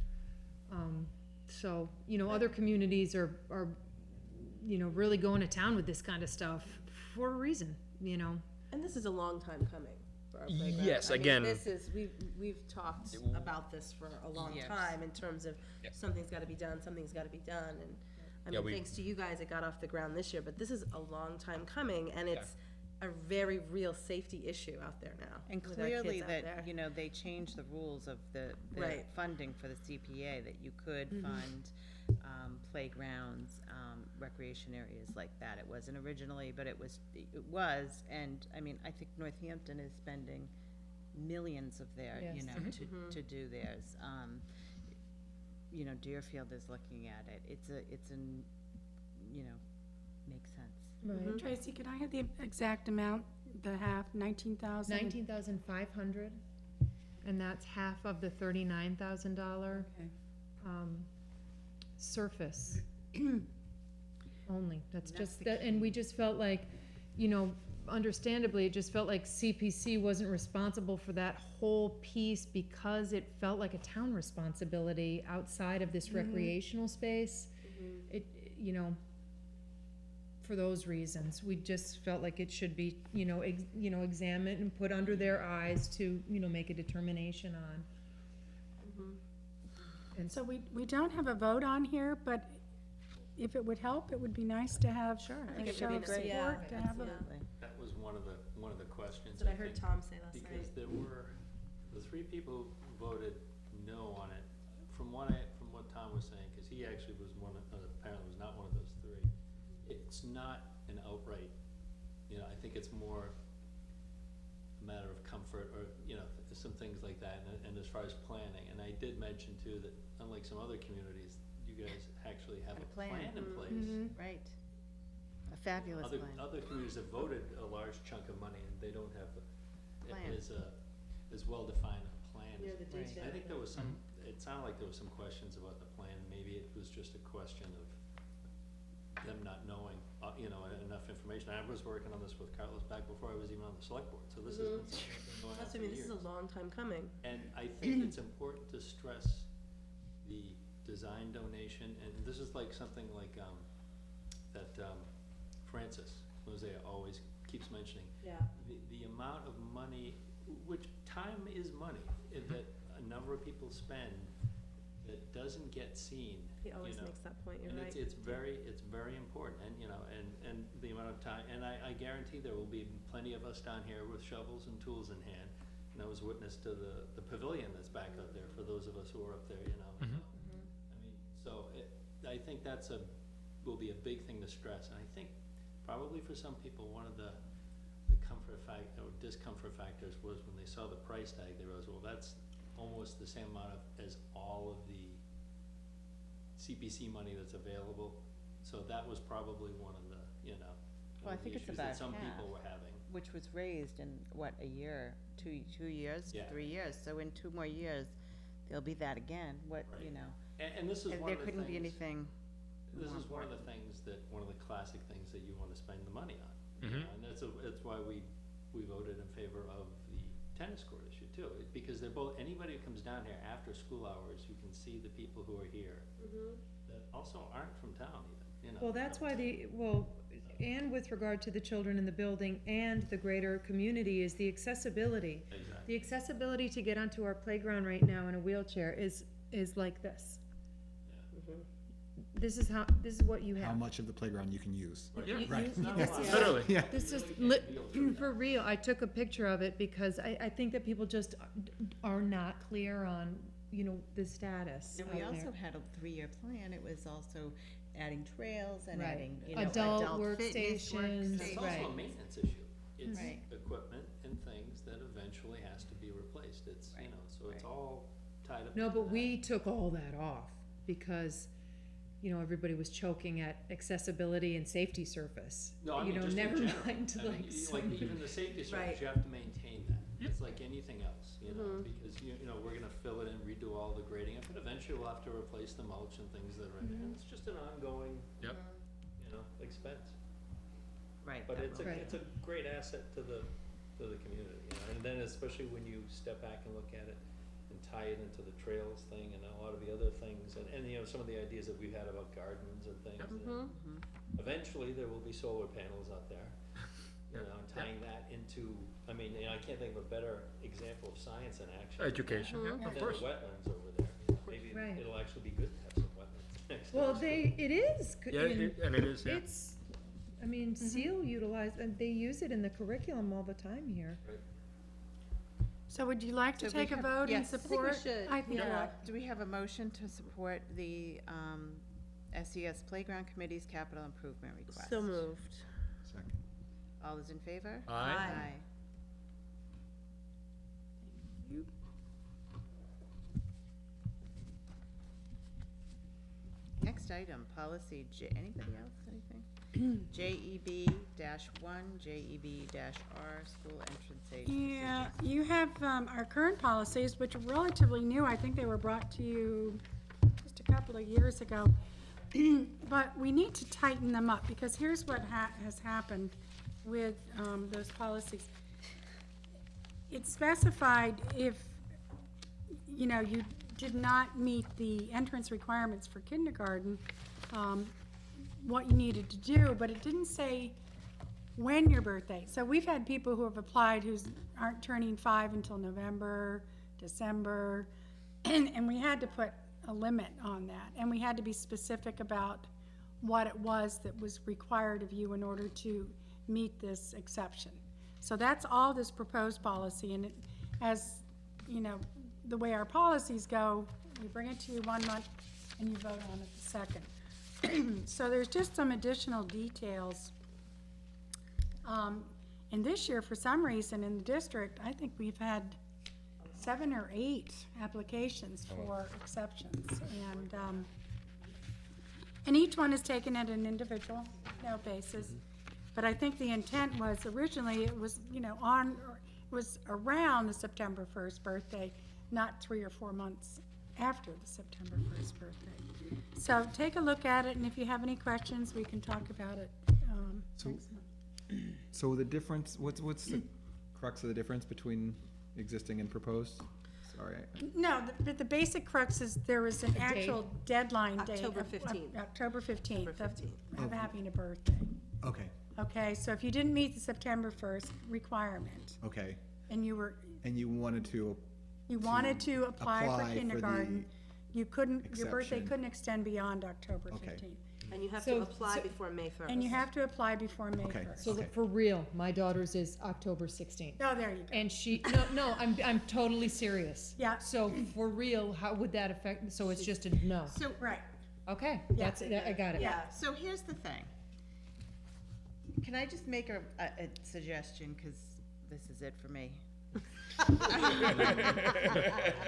so, other communities are, really going to town with this kind of stuff for a reason, And this is a long time coming for our playground. Yes, I mean, again- this is, we've talked about this for a long Years. time in terms of Yeah. something's gotta be done, something's gotta be done, and, I Yeah, mean, we- thanks to you guys, it got off the ground this year, but this is a long time coming, and it's a very real safety issue out there now. And with our clearly kids out there. that, they changed the rules of the Right. funding for the CPA, that you could fund, playgrounds, recreation areas like that. It wasn't originally, but it was, and, I mean, I think Northampton is spending millions of their, Yes. to do theirs. Deerfield is looking at it. It's an, makes sense. right. Tracy, can I have the exact amount, the half, 19,000? 19,500, and that's half of the $39,000 Okay. surface only. That's And that's just the that, and we just felt like, understandably, it just felt like CPC wasn't responsible for that whole piece because it felt like a town responsibility outside of this recreational space. It, for those reasons, we just felt like it should be, examined and put under their eyes to, make a determination on. And So we don't have a vote on here, but if it would help, it would be nice to have I a think it show would of be great. support, Yeah, to have a, Absolutely. That was one of the questions. That's what I I heard think, Tom say last night. Because there were, the three people who voted no on it, from what Tom was saying, because he actually was apparently was not one of those three. It's not an outright, I think it's more a matter of comfort or, some things like that, and as far as planning. And I did mention too that unlike some other communities, you guys actually have Had a a plan. plan in place. Right. A fabulous Other, plan. other communities have voted a large chunk of money and they don't have Plan. as well-defined a plan. Near the Right. detail. I think there was some, it sounded like there was some questions about the plan, maybe it was just a question of them not knowing, enough information. I was working on this with Carlos back before I was even on the select board, so this has been something that's been going on That's, for I mean, this is years. a long time coming. And I think it's important to stress the design donation, and this is like something like, that, Francis Mosea always keeps mentioning. Yeah. The amount of money, which time is money, that a number of people spend that doesn't get seen. He always makes that point, you're And right. it's very important, and, and the amount of time, and I guarantee there will be plenty of us down here with shovels and tools in hand. And I was witness to the pavilion that's back out there, for those of us who are up there, so. I mean, so I think will be a big thing to stress, and I think probably for some people, one of the discomfort factors was when they saw the price tag, they realized, well, that's almost the same amount as all of the CPC money that's available. So that was probably one of the, Well, I the think it's issues about that some people half. were having. Which was raised in, what, a year, 2 years, Yeah. 3 years? So in 2 more years, there'll be that again, Right. And this is And one there of the couldn't be things, anything this more is one of the important. things that, one of the classic things that you wanna spend the money on. Mhm. And that's why we voted in favor of the tennis court issue too, because they're both, anybody who comes down here after school hours, you can see the people who are here that also aren't from town even, Well, that's why and with regard to the children in the building and the greater community is the accessibility. Exactly. The accessibility to get onto our playground right now in a wheelchair is like this. This is what you How have. much of the playground you can use. Yeah, Right. This is- literally. Yeah. This is for real. I took a picture of it because I think that people just are not clear on, the status And we out also there. had a 3-year plan. It was also adding trails and Right. adding, Adult fitness workstations, It's workstations. also a Right. maintenance issue. It's Right. equipment and things that eventually has to be replaced. replaced, it's, you Right, know, so it's right. all tied up. No, into but that. we took all that off because, you know, everybody was choking at accessibility and safety surface. No, I You mean, know, just in never general. mind I mean, like like some- even the safety Right. service, you have to maintain that. It's like anything else, you know, because you know, we're gonna fill it and redo all the grading, but eventually we'll have to replace the mulch and things that are in there. And it's just an ongoing, Yep. you know, expense. Right. But that it's a, will- Right. it's a great asset to the community, you know, and then especially when you step back and look at it and tie it into the trails thing and a lot of the other things, and you know, some of the ideas that we've had about gardens and things. and Eventually, there will be solar panels out there, you know, and tying that into, I mean, you know, I can't think of a better example of science in action. Education, yeah, Than of the course. wetlands over there, you know, maybe Right. it'll actually be good to have some wetlands next to Well, the it is, Yeah, and it is, yeah. it's, I mean, SEAL utilized, and they use it in the curriculum all the time here. So would you like to So we take a have- vote in yes. I think we support? should, I think yeah. so. Do we have a motion to support the SES Playground Committee's capital improvement request? So moved. Second. All those in favor? Aye. Next item, policy anybody else, anything? JEB-1, JEB-R, school entrance agency. Yeah, you have our current policies, which are relatively new. I think they were brought to you just a couple of years ago. But we need to tighten them up, because here's what has happened with those policies. It's specified if, you know, you did not meet the entrance requirements for kindergarten, what you needed to do, but it didn't say when your birthday. So we've had people who have applied who aren't turning 5 until November, December, and we had to put a limit on that. And we had to be specific about what it was that was required of you in order to meet this exception. So that's all this proposed policy, and it, as, you know, the way our policies go, we bring it to you 1 month and you vote on it the second. So there's just some additional details. And this year, for some reason, in the district, I think we've had 7 or 8 applications for exceptions. And each one is taken at an individual, you know, basis. But I think the intent was, originally, it was, you know, was around the September 1st birthday, not 3 or 4 months after the September 1st birthday. So take a look at it, and if you have any questions, we can talk about it So- next month. So the difference, what's the crux of the difference between existing and proposed? Sorry. No, the basic crux is there was an actual deadline date. October of- 15th. October 15th October 15th. of having a birthday. Okay, Okay, so if you didn't meet the September 1st requirement, okay. and you were, And you wanted to, you wanted to apply apply for for kindergarten, you couldn't, your birthday exception. couldn't extend beyond October Okay. 15th. And you have So- to apply so- before May 1st. And you have to apply before May Okay. 1st. So Okay. for real, my daughter's is October 16th. Oh, there you go. And she, no, I'm totally serious. Yeah. So for real, how would that affect, so it's just a no? So, Right. Okay, that's, I got it. Yeah. so here's the thing. Can I just make a suggestion, because this is it for me?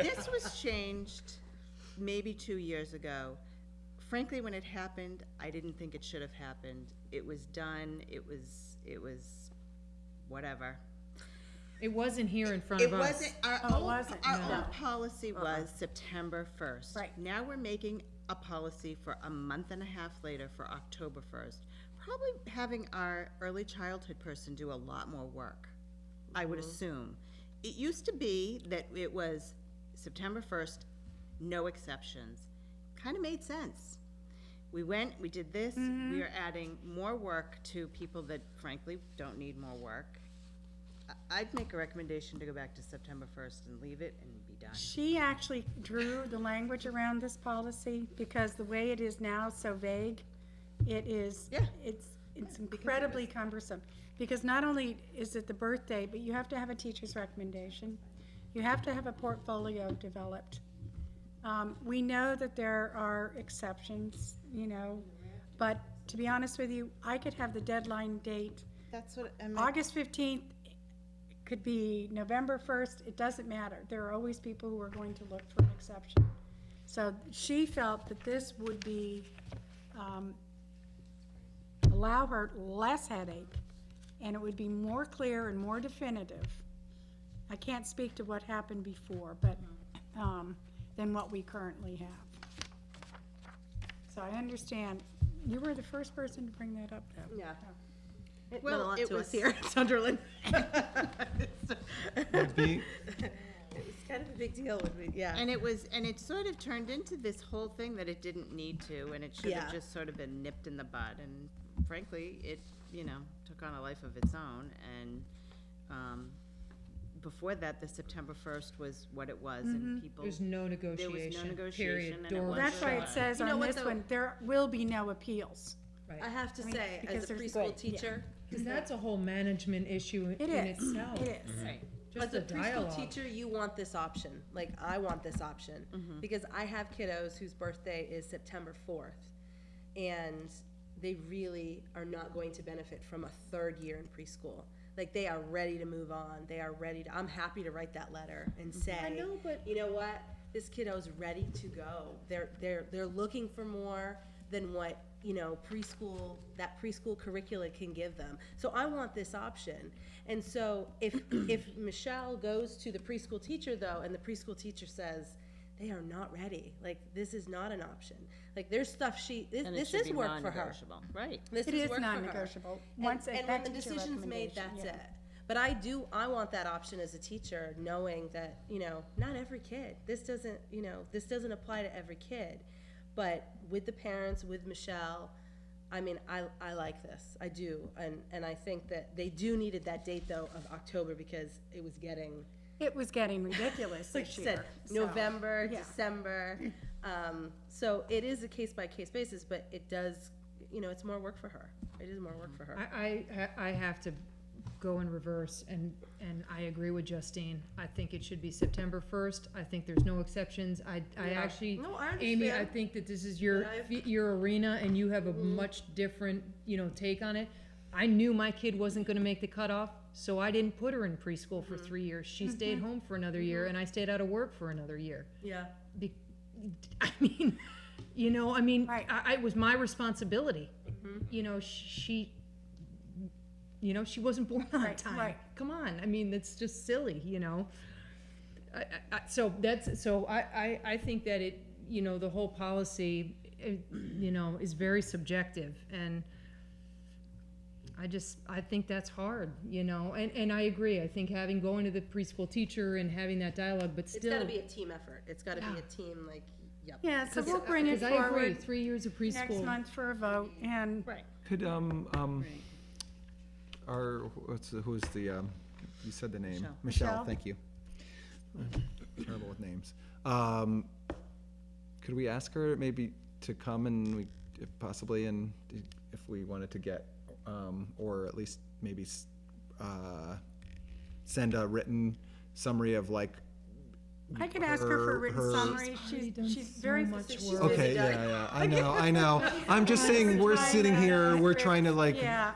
This was changed maybe 2 years ago. Frankly, when it happened, I didn't think it should have happened. It was done, it was whatever. It wasn't here in front It of us. wasn't, our Oh, it old, wasn't, our no. old policy was September 1st. Right. Now we're making a policy for a month and a half later for October 1st. Probably having our early childhood person do a lot more work, I would assume. It used to be that it was September 1st, no exceptions. Kind of made sense. We went, we did this, we are adding more work to people that frankly don't need more work. I'd make a recommendation to go back to September 1st and leave it and be done. She actually drew the language around this policy, because the way it is now, so vague, it is, Yeah. it's incredibly cumbersome. Because not only is it the birthday, but you have to have a teacher's recommendation. You have to have a portfolio developed. We know that there are exceptions, you know, but to be honest with you, I could have the deadline date That's what, I mean, August 15th, could be November 1st, it doesn't matter. There are always people who are going to look for an exception. So she felt that this would be, allow her less headache, and it would be more clear and more definitive. I can't speak to what happened before, but, than what we currently have. So I understand, you were the first person to bring that up, Deb. Yeah. It meant a Well, lot it to us was- here in Sunderland. Would be, It was kind of a big deal when we, yeah. And it sort of turned into this whole thing that it didn't need to, and it should have Yeah. just sort of been nipped in the bud, and frankly, it, took on a life of its own, and, before that, the September 1st was what it was, and people. There's no There was no negotiation, negotiation, period. and it Door was wasn't- That's why it shut. says You know on what, this though? one, there will be no appeals. Right. I have to I mean, say, because as a there's- preschool yeah. teacher, And that's a whole management issue It in is, itself. it is. Right. Just as a the preschool dialogue. teacher, you want this option. Like, I want this option. Because I have kiddos whose birthday is September 4th. And they really are not going to benefit from a third year in preschool. Like, they are ready to move on. They are ready to, I'm happy to write that letter and say, I know, but- you know what? This kiddo's ready to go. They're looking for more than what, that preschool curricula can give them. So I want this option. And so if Michelle goes to the preschool teacher though, and the preschool teacher says, they are not ready, like, this is not an option. Like, there's stuff And it this should is be work for her. non-negotiable. Right. This It is is work for her. non-negotiable. And- Once and when that's the your decision's made, recommendation, that's yeah. it. But I want that option as a teacher, knowing that, not every kid, this doesn't apply to every kid. But with the parents, with Michelle, I mean, I like this, I do. And I think that they do needed that date though of October, because it was getting, ridiculous like this you year. said, so, November, yeah. December. So it is a case-by-case basis, but it does, it's more work for her. It is more work for her. I have to go in reverse, and I agree with Justine. I think it should be September 1st. I think there's no exceptions. I Yeah. actually, No, I Amy, I understand. think that this is your, But I've- your arena, and you have a much different, take on it. I knew my kid wasn't gonna make the cutoff, so I didn't put her in preschool for 3 years. She stayed home for another year, and I stayed out of work for another year. Yeah. Be- I mean, Right. it was my responsibility. She wasn't born on Right, time. right. Come on, I mean, that's just silly, So I think that it, the whole policy, is very subjective, and I think that's hard, and I agree. I think going to the preschool teacher and having that dialogue, but It's still. gotta be a team effort. It's gotta be Yeah. a team, like, yep. Yeah, so we'll bring it 'Cause I agree, forward 3 years of preschool. next month for a vote, and Right. could, who's the, you said the name? Michelle. Michelle, thank you. Terrible with names. Could we ask her maybe to come and if we wanted to get, or at least maybe, send a written summary of like. I can ask her for a written her- summary. already done She's so very much she's work. busy. Okay, yeah, I know. I'm just saying, we're sitting here, we're trying to like Yeah,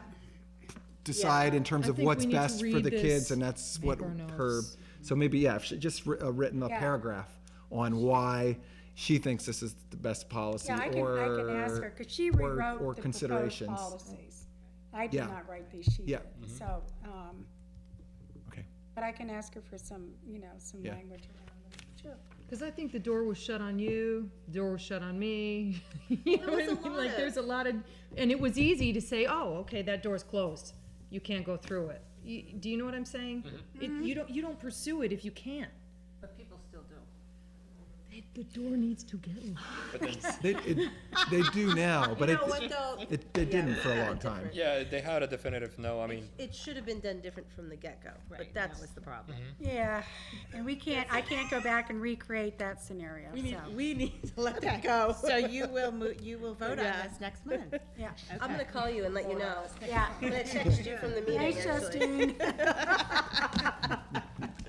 decide in terms I of think what's we need to best for read the kids, this, and that's make what our her, notes. so maybe, if she just written a Yeah. paragraph on why she thinks this is the best policy, yeah, I can ask her, because she or rewrote the proposed considerations. policies. I did Yeah. not write these, she Yeah. did, so, Okay, but I can ask her for some, some Yeah. language around it. Sure. Because I think the door was shut on you, the door was shut on me. You know there was what I a mean? lot Like, of- there's a lot of, and it was easy to say, oh, okay, that door's closed. You can't go through it. Do you know what I'm saying? You don't pursue it if you can't. But people still do. The door needs to get locked. they do now, but You know what, though? they didn't for a long time. Different. Yeah, they had a definitive no, I mean, It should have been done different from the get-go, but Right, that's. that was the problem. Yeah, and I can't go back and recreate that scenario, so, We need to let that go. So you will vote on Yeah. this next month. yeah. I'm gonna call you and let you know. Yeah. I'm gonna text you from the meeting, Thanks, actually. Justine.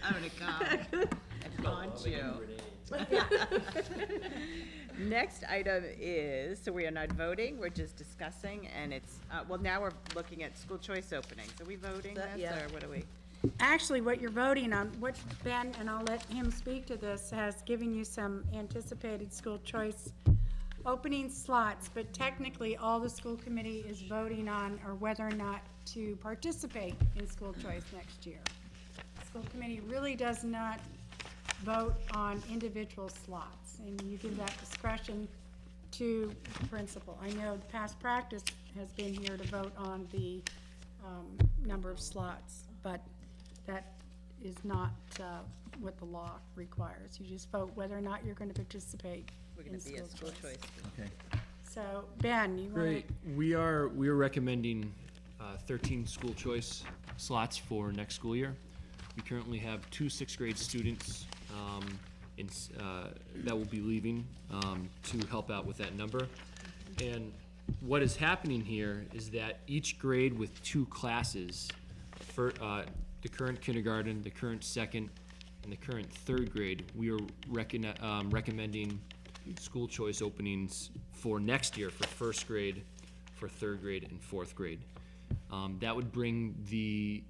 I'm gonna come and haunt you. Next item is, so we are not voting, we're just discussing, and it's, well, now we're looking at school choice openings. Are we voting That- this, yeah. or what are we? actually, what you're voting on, what Ben, and I'll let him speak to this, has given you some anticipated school choice opening slots, but technically, all the school committee is voting on are whether or not to participate in school choice next year. The school committee really does not vote on individual slots, and you give that discretion to the principal. I know the past practice has been here to vote on the number of slots, but that is not what the law requires. You just vote whether or not you're going to participate We're in gonna be school a school choice. Okay. So, Ben, you want Great. We are recommending 13 school choice slots for next school year. We currently have 2 sixth grade students that will be leaving to help out with that number. And what is happening here is that each grade with 2 classes, for the current kindergarten, the current second, and the current third grade, we are recommending school choice openings for next year for first grade, for third grade, and fourth grade. That would bring the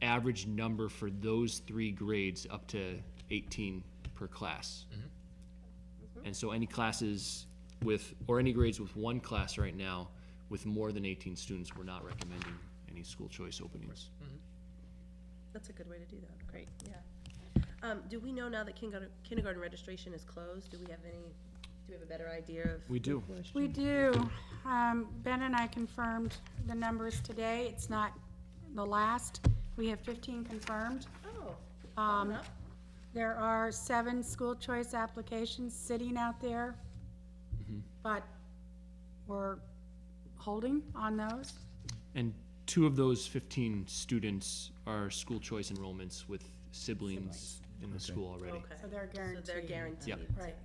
average number for those 3 grades up to 18 per class. And so any classes with, or any grades with 1 class right now with more than 18 students, we're not recommending any school choice openings. That's a good way to do that. Great, yeah. Do we know now that kindergarten registration is closed? Do we have a better idea of? We do. We do. Ben and I confirmed the numbers today. It's not the last. We have 15 confirmed. Oh, Um, There are 7 school choice applications sitting out there, but we're holding on those. And 2 of those 15 students are school choice enrollments with siblings in the school already. okay. So they're guaranteed. So they're guaranteed. Yep. Right,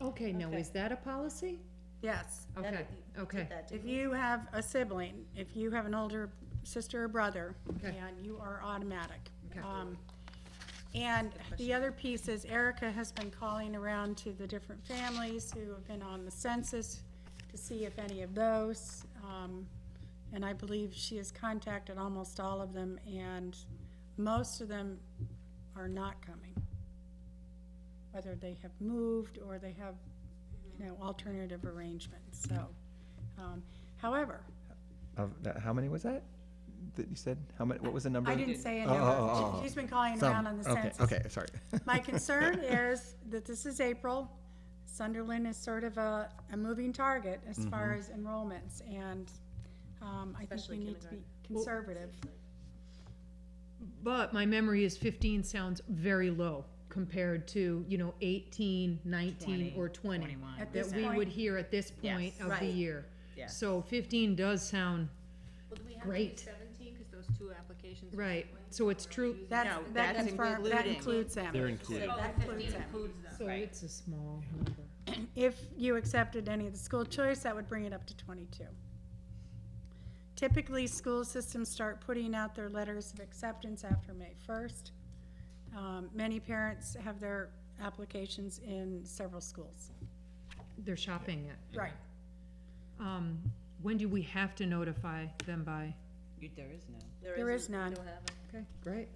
Okay, now, Okay. is that a policy? yes. Okay, That- we okay. did that, If didn't we? you have a sibling, if you have an older sister or brother, Okay. and you are automatic. Okay. And the other piece is Erica has been calling around to the different families who have been on the census to see if any of those, and I believe she has contacted almost all of them, and most of them are not coming. Whether they have moved or they have, alternative arrangements, so. However, How many was that you said? How many, what was the number? I didn't say a Oh, number. oh, oh. She's been calling Some. around on the Okay, census. okay, sorry. My concern is that this is April. Sunderland is sort of a moving target as far as enrollments, and I think Especially we need to be kindergarten. conservative. But my memory is 15 sounds very low compared to, 18, 19, or 20. 21. At That this we would point, hear at this point Yes. of the Right. year. Yeah. So 15 does sound Well, do we have Great. 17, because those 2 applications? right. So it's true, No, that that's confirm, that including- includes them. They're included. Oh, That 15 includes them. includes them. so it's a small number. If you accepted any of the school choice, that would bring it up to 22. Typically, school systems start putting out their letters of acceptance after May 1st. Many parents have their applications in several schools. They're shopping it. Right. When do we have to notify them by? There is no. There is isn't- we none. don't have it. Okay, great.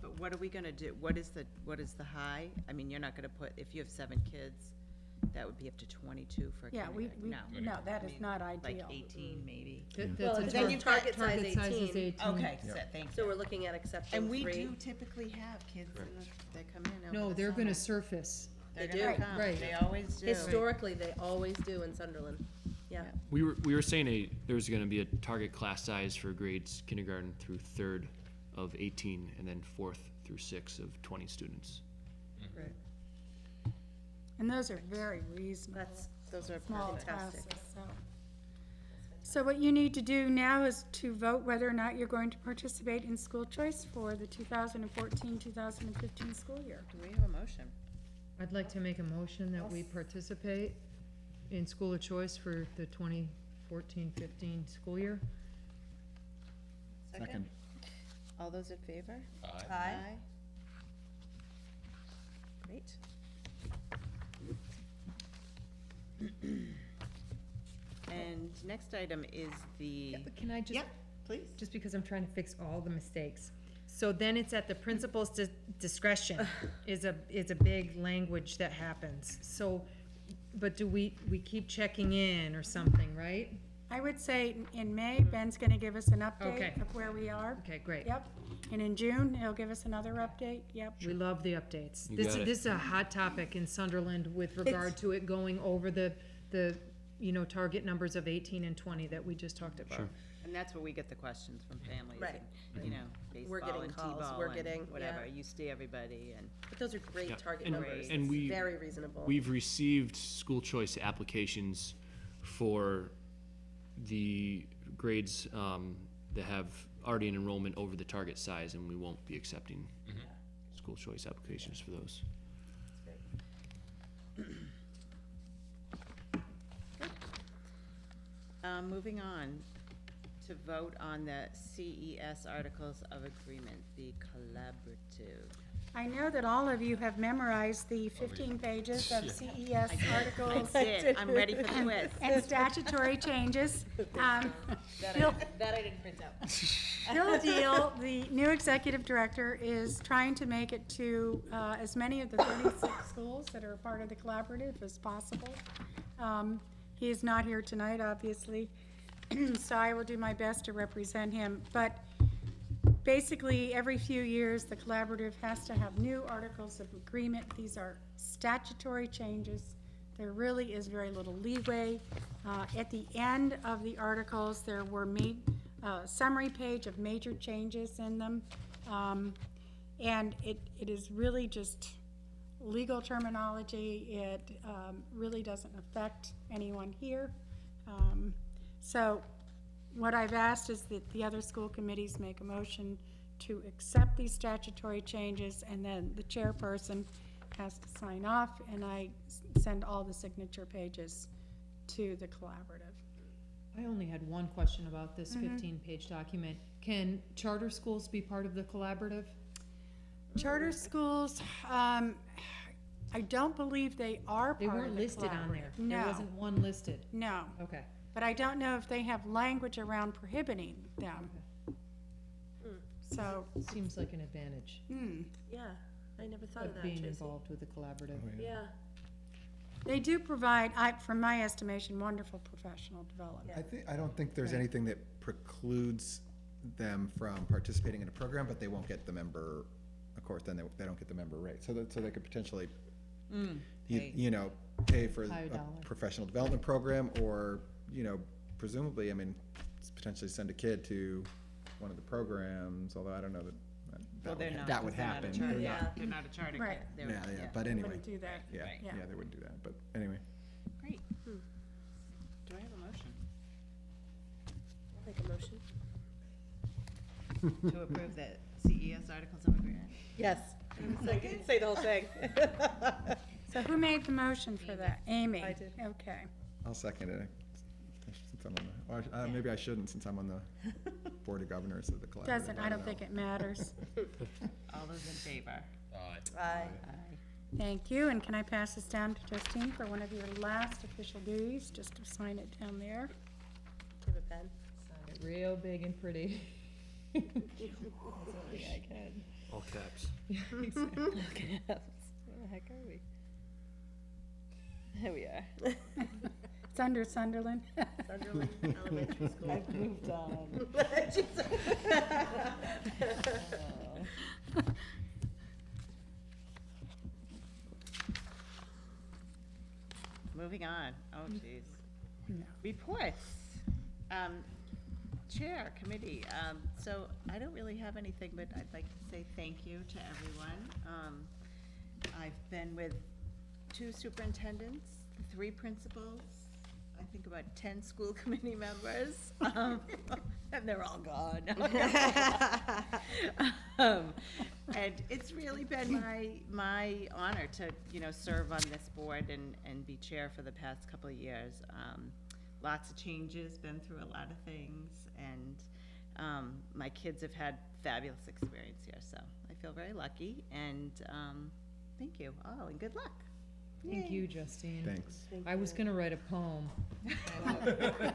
But what are we gonna do? What is the high? I mean, you're not gonna put, if you have 7 kids, that would be up to 22 for a Yeah, kindergarten. no, that I is mean, not Like ideal. 18, maybe. That- Well, that's a then you target size target size is 18. 18. Okay, so, thank So you. we're looking at accepting And we 3. do typically have kids that come in over No, the they're gonna summer. surface. They're They gonna do. come. Right. They always do. Historically, they always do in Sunderland. Yeah. We were saying there was gonna be a target class size for grades kindergarten through 3rd of 18, and then 4th through 6th of 20 students. And those are very reasonable. Those are Small fantastic. classes, so. So what you need to do now is to vote whether or not you're going to participate in school choice for the 2014-2015 school year. Do we have a motion? I'd like to make a motion that we participate in school of choice for the 2014-15 school year. Second. All those in favor? Aye. Great. And next item is the, Can I just Yep. Please. just because I'm trying to fix all the mistakes. So then it's at the principal's discretion is a big language that happens. So, but do we keep checking in or something, right? I would say in May, Ben's gonna give us an Okay. update of where we are. Okay, great. Yep. And in June, he'll give us another update. Yep. We love the updates. You This got is, it. this is a hot topic in Sunderland with regard to it going over the, target numbers of 18 and 20 that we just talked about. Sure. And that's where we get the questions from families. Right. And, We're baseball getting and calls, T-ball we're and getting- whatever. yeah. You see everybody and. But those are great Yeah. target And- numbers. and It's we- very reasonable. We've received school choice applications for the grades that have already an enrollment over the target size, and we won't be accepting school choice applications for those. Moving on to vote on the CES Articles of Agreement, the collaborative. I know that all of you have memorized the 15 pages of CES articles. I did, I'm ready for the quiz. And statutory changes. That I didn't print out. Bill Deal, the new executive director, is trying to make it to as many of the 36 schools that are part of the collaborative as possible. He is not here tonight, obviously, so I will do my best to represent him. But basically, every few years, the collaborative has to have new articles of agreement. These are statutory changes. There really is very little leeway. At the end of the articles, there were summary page of major changes in them. And it is really just legal terminology. It really doesn't affect anyone here. So what I've asked is that the other school committees make a motion to accept these statutory changes, and then the chairperson has to sign off, and I send all the signature pages to the collaborative. I only had one question about this 15-page document. Can charter schools be part of the collaborative? Charter schools, I don't believe they are They part of weren't the listed on there. collaborative. There No, wasn't one listed. no, Okay. but I don't know if they have language around prohibiting them. So, Seems like an advantage Yeah, I never thought of of that, being Tracy. involved with the collaborative. Yeah, they do provide, from my estimation, wonderful professional development. I don't think there's anything that precludes them from participating in a program, but they won't get the member, of course, then they don't get the member rate. So they could potentially, pay for Higher a dollar. professional development program, or, presumably, potentially send a kid to one of the programs, although I don't know Well, they're not. that would they're not a happen. charter- They're not- Yeah. They're not a charter Right. kid. They're- Yeah, but anyway, Wouldn't do that. yeah, Right. Yeah. yeah, they wouldn't do that, but anyway. Great. Do I have a motion I'll make a motion. to approve the CES Articles of Agreement? Yes. Say the whole thing. So who made the motion for that? Amy? I did. Okay. I'll second it. Since I'm on the, maybe I shouldn't, since I'm on the Board of Governors of the collaborative. Doesn't, I don't think it matters. All those in favor? Aye. Aye. Thank you, and can I pass this down to Justine for one of your last official duties, just to sign it down there? Give a pen. Sign it real big and pretty. All caps. Where the heck are we? There we are. It's under Sunderland. Sunderland Elementary School. I've moved on. Moving on, oh geez. No. Reports. Chair, committee, so I don't really have anything, but I'd like to say thank you to everyone. I've been with 2 superintendents, 3 principals, I think about 10 school committee members, and they're all gone. And it's really been my honor to, serve on this board and be chair for the past couple of years. Lots of changes, been through a lot of things, and my kids have had fabulous experience here, so I feel very lucky, and thank you all, and good luck. Thank you, Justine. Thanks. I was gonna write a poem.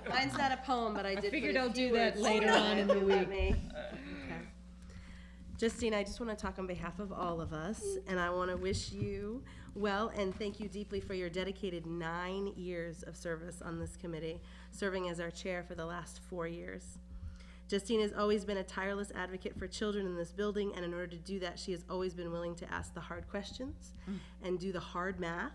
Mine's not a poem, but I did. figured put a I'll few do that words later on in the about week. me. Okay. Justine, I just want to talk on behalf of all of us, and I want to wish you well and thank you deeply for your dedicated 9 years of service on this committee, serving as our chair for the last 4 years. Justine has always been a tireless advocate for children in this building, and in order to do that, she has always been willing to ask the hard questions and do the hard math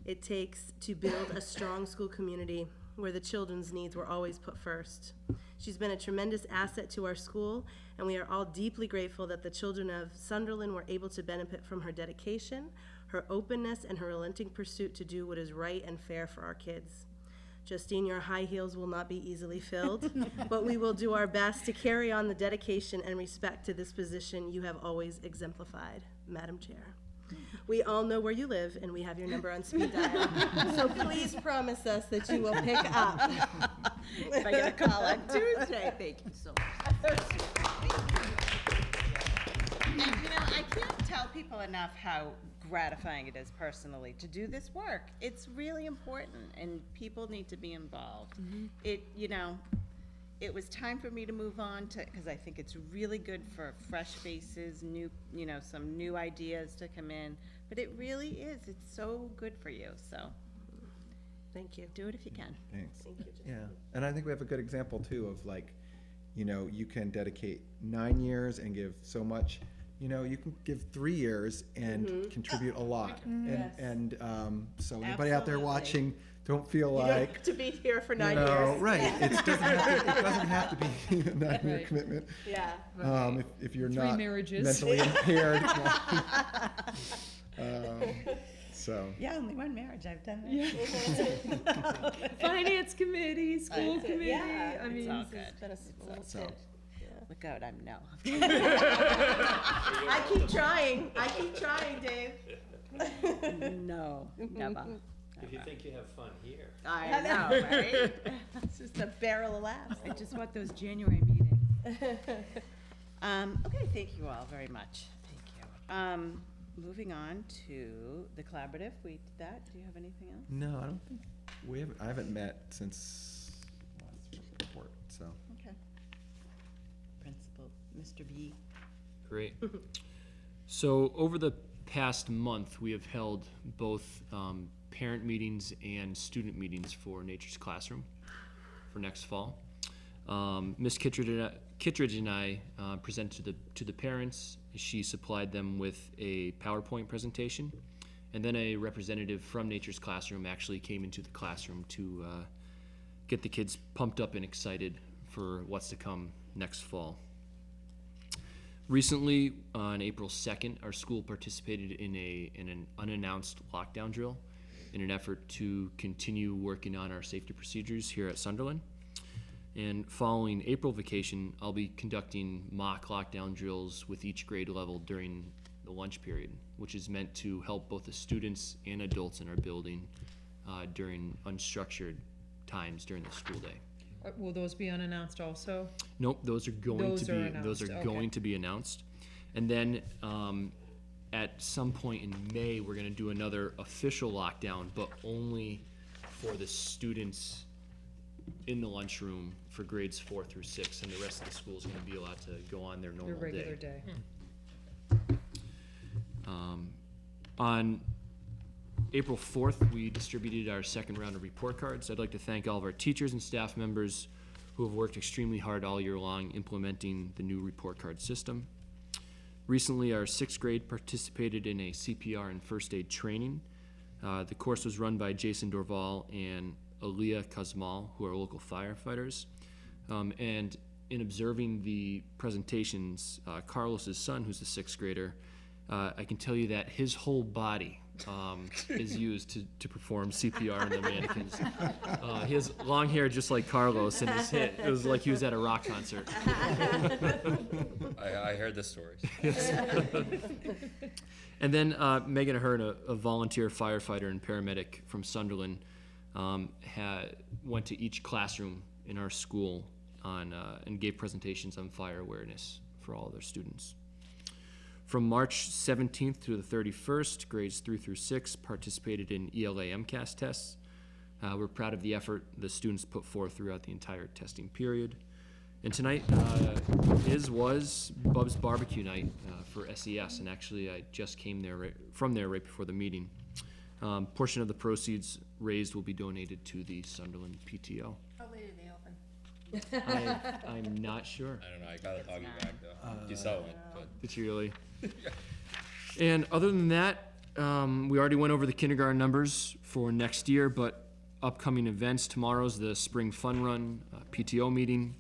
it takes to build a strong school community where the children's needs were always put first. She's been a tremendous asset to our school, and we are all deeply grateful that the children of Sunderland were able to benefit from her dedication, her openness, and her relenting pursuit to do what is right and fair for our kids. Justine, your high heels will not be easily filled, but we will do our best to carry on the dedication and respect to this position you have always exemplified, Madam Chair. We all know where you live, and we have your number on speed dial, so please promise us that you will pick up. If I get a call on Tuesday, thank you so much. And I can't tell people enough how gratifying it is personally to do this work. It's really important, and people need to be involved. It was time for me to move on because I think it's really good for fresh faces, some new ideas to come in. But it really is. It's so good for you. So Thank you. do it if you can. Thanks. Thank you, Justine. Yeah, and I think we have a good example too of you can dedicate 9 years and give so much. You can give 3 years and contribute a lot. Yes. And so anybody out there Absolutely. watching, don't feel You don't like, have to be here for 9 years. right, it doesn't have to be a 9-year Right. commitment. Yeah. If you're 3 not marriages. mentally impaired. So. Yeah, only one marriage. I've done that. Finance committee, school committee, Yeah, I mean. all good. Been a little So. kid. Look out, I'm no. I keep trying, Dave. No, never. If you think you have fun here. I know, right? It's just a barrel of laughs. I just want those January meetings. Okay, thank you all very much. Thank you. Moving on to the collaborative, we did that. Do you have anything else? No, I don't think I haven't met since last report, so. Okay. Principal, Mr. B. Great. So over the past month, we have held both parent meetings and student meetings for Nature's Classroom for next fall. Ms. Kittredge and I presented to the parents. She supplied them with a PowerPoint presentation, and then a representative from Nature's Classroom actually came into the classroom to get the kids pumped up and excited for what's to come next fall. Recently, on April 2nd, our school participated in an unannounced lockdown drill in an effort to continue working on our safety procedures here at Sunderland. And following April vacation, I'll be conducting mock lockdown drills with each grade level during the lunch period, which is meant to help both the students and adults in our building during unstructured times during the school day. Will those be unannounced also? Nope, those are going Those to are be announced, okay. going to be announced. And then at some point in May, we're going to do another official lockdown, but only for the students in the lunchroom for grades 4 through 6, and the rest of the school is going to be allowed to go on their Their normal regular day. day? On April 4th, we distributed our second round of report cards. I'd like to thank all of our teachers and staff members who have worked extremely hard all year long implementing the new report card system. Recently, our 6th grade participated in a CPR and first aid training. The course was run by Jason Dorval and Aaliyah Kazmal, who are local firefighters. And in observing the presentations, Carlos's son, who's a 6th grader, I can tell you that his whole body is used to perform CPR on the mannequins. He has long hair just like Carlos, and it was like he was at a rock concert. I heard the stories. And then Megan Ahern, a volunteer firefighter and paramedic from Sunderland, went to each classroom in our school and gave presentations on fire awareness for all of their students. From March 17th through the 31st, grades 3 through 6 participated in ELA MCAS tests. We're proud of the effort the students put forth throughout the entire testing period. And tonight was Bub's Barbecue Night for SES, and actually I just came there from there right before the meeting. Portion of the proceeds raised will be donated to the Sunderland PTO. How late are they open? I'm not sure. I don't know, I got a doggy bag though. Giselle went, but. Did you really? And other than that, we already went over the kindergarten numbers for next year, but upcoming events, tomorrow's the spring fun run, PTO meeting.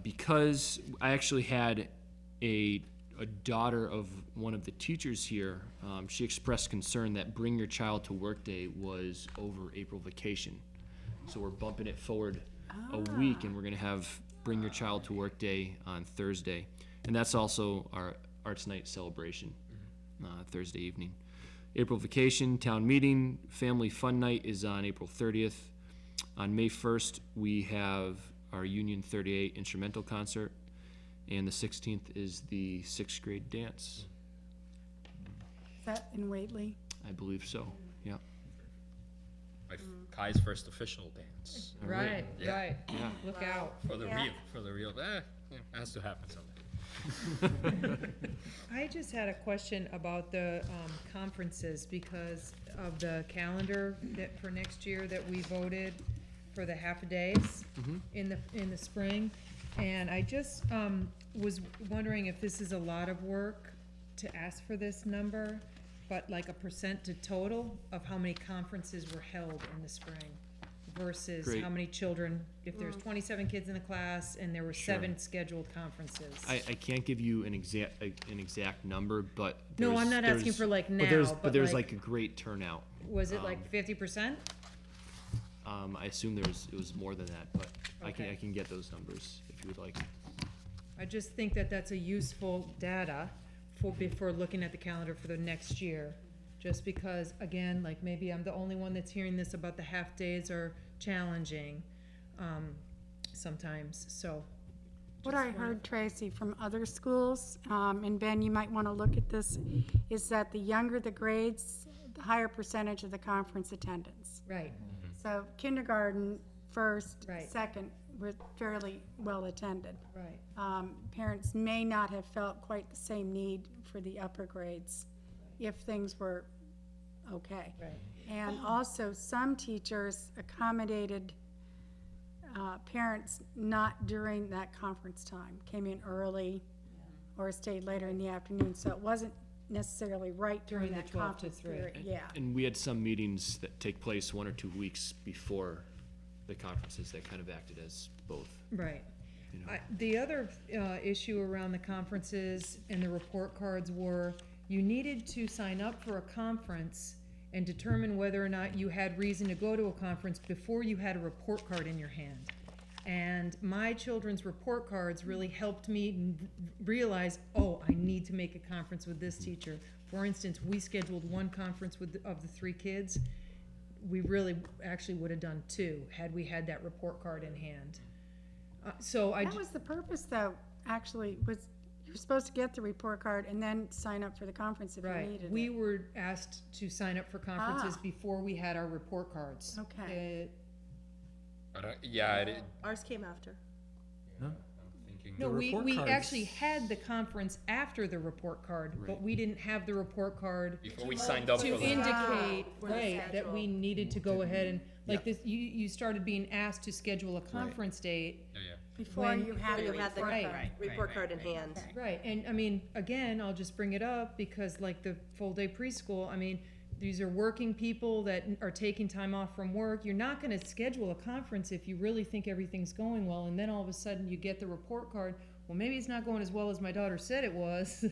Because I actually had a daughter of one of the teachers here, she expressed concern that Bring Your Child to Work Day was over April vacation. So we're bumping it forward a week, and we're gonna have Bring Your Child to Work Day on Thursday. And that's also our Arts Night celebration, Thursday evening. April vacation, town meeting, family fun night is on April 30th. On May 1st, we have our Union 38 instrumental concert, and the 16th is the 6th grade dance. Is that in Whately? I believe so, yeah. Kai's first official dance. Right, Yeah. right. Yeah. Look out. For the Yeah. real, it has to happen someday. I just had a question about the conferences because of the calendar that for next year that we voted for the half-a-days in the spring. And I just was wondering if this is a lot of work to ask for this number, but like a percent to total of how many conferences were held in the spring versus Great. how many children, if there's 27 kids in the class and there were Sure. 7 scheduled conferences. I can't give you an exact number, but No, I'm not asking there's- for like now, but there's like, like a great turnout. was it like 50%? I assume it was more than that, but I Okay. can get those numbers if you would like. I just think that that's a useful data before looking at the calendar for the next year. Just because, again, like maybe I'm the only one that's hearing this about the half-days are challenging, sometimes, so. What I heard, Tracy, from other schools, and Ben, you might want to look at this, is that the younger the grades, the higher percentage of the conference attendance. Right, So kindergarten, first, Right. second, were fairly well attended. right. Parents may not have felt quite the same need for the upper grades if things were okay. Right. And also, some teachers accommodated parents not during that conference time, came in early or stayed later in the afternoon, so it wasn't necessarily right during During the that 12 to conference 3. period, yeah. And we had some meetings that take place 1 or 2 weeks before the conferences that kind of acted as both. Right. You know. The other issue around the conferences and the report cards were, you needed to sign up for a conference and determine whether or not you had reason to go to a conference before you had a report card in your hand. And my children's report cards really helped me realize, oh, I need to make a conference with this teacher. For instance, we scheduled one conference of the 3 kids. We really actually would have done 2 had we had that report card in hand. So I. That was the purpose, though, actually, was you're supposed to get the report card and then sign up for the conference if you Right, needed we it. were asked to sign up for conferences Ah. before we had our report cards. Okay. Ours came after. I'm thinking. No, The we report cards- actually had the conference after the report card, but Right. we didn't have the report card Before we signed up for to the. indicate, For the right, that we schedule. needed to go ahead and, like this, you started being asked to schedule a conference date. Yeah, yeah. Before when- you had You the had the report Right. card. report card in hand. Right, and I mean, again, I'll just bring it up because like the full day preschool, I mean, these are working people that are taking time off from work. You're not gonna schedule a conference if you really think everything's going well, and then all of a sudden you get the report card, well, maybe it's not going as well as my daughter said it was.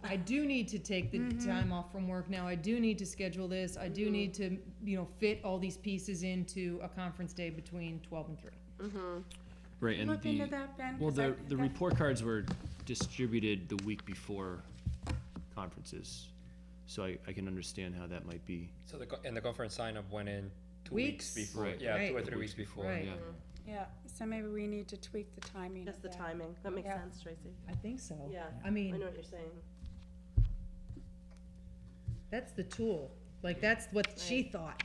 I do need to take the time off from work now, I do need to schedule this, I do need to, fit all these pieces into a conference day between 12 and 3. Right, and Look into the, that, Ben? well, 'cause I- the that- report cards were distributed the week before conferences. So I can understand how that might be. So the conference sign up went in 2 weeks Weeks. before, Right. yeah, 2 or Right. 3 weeks before. Right. Yeah. Yeah, so maybe we need to tweak the timing Just of the that. timing. That makes Yeah. sense, Tracy. I think so. Yeah. I mean, I know what you're saying. That's the tool, like, that's what she thought.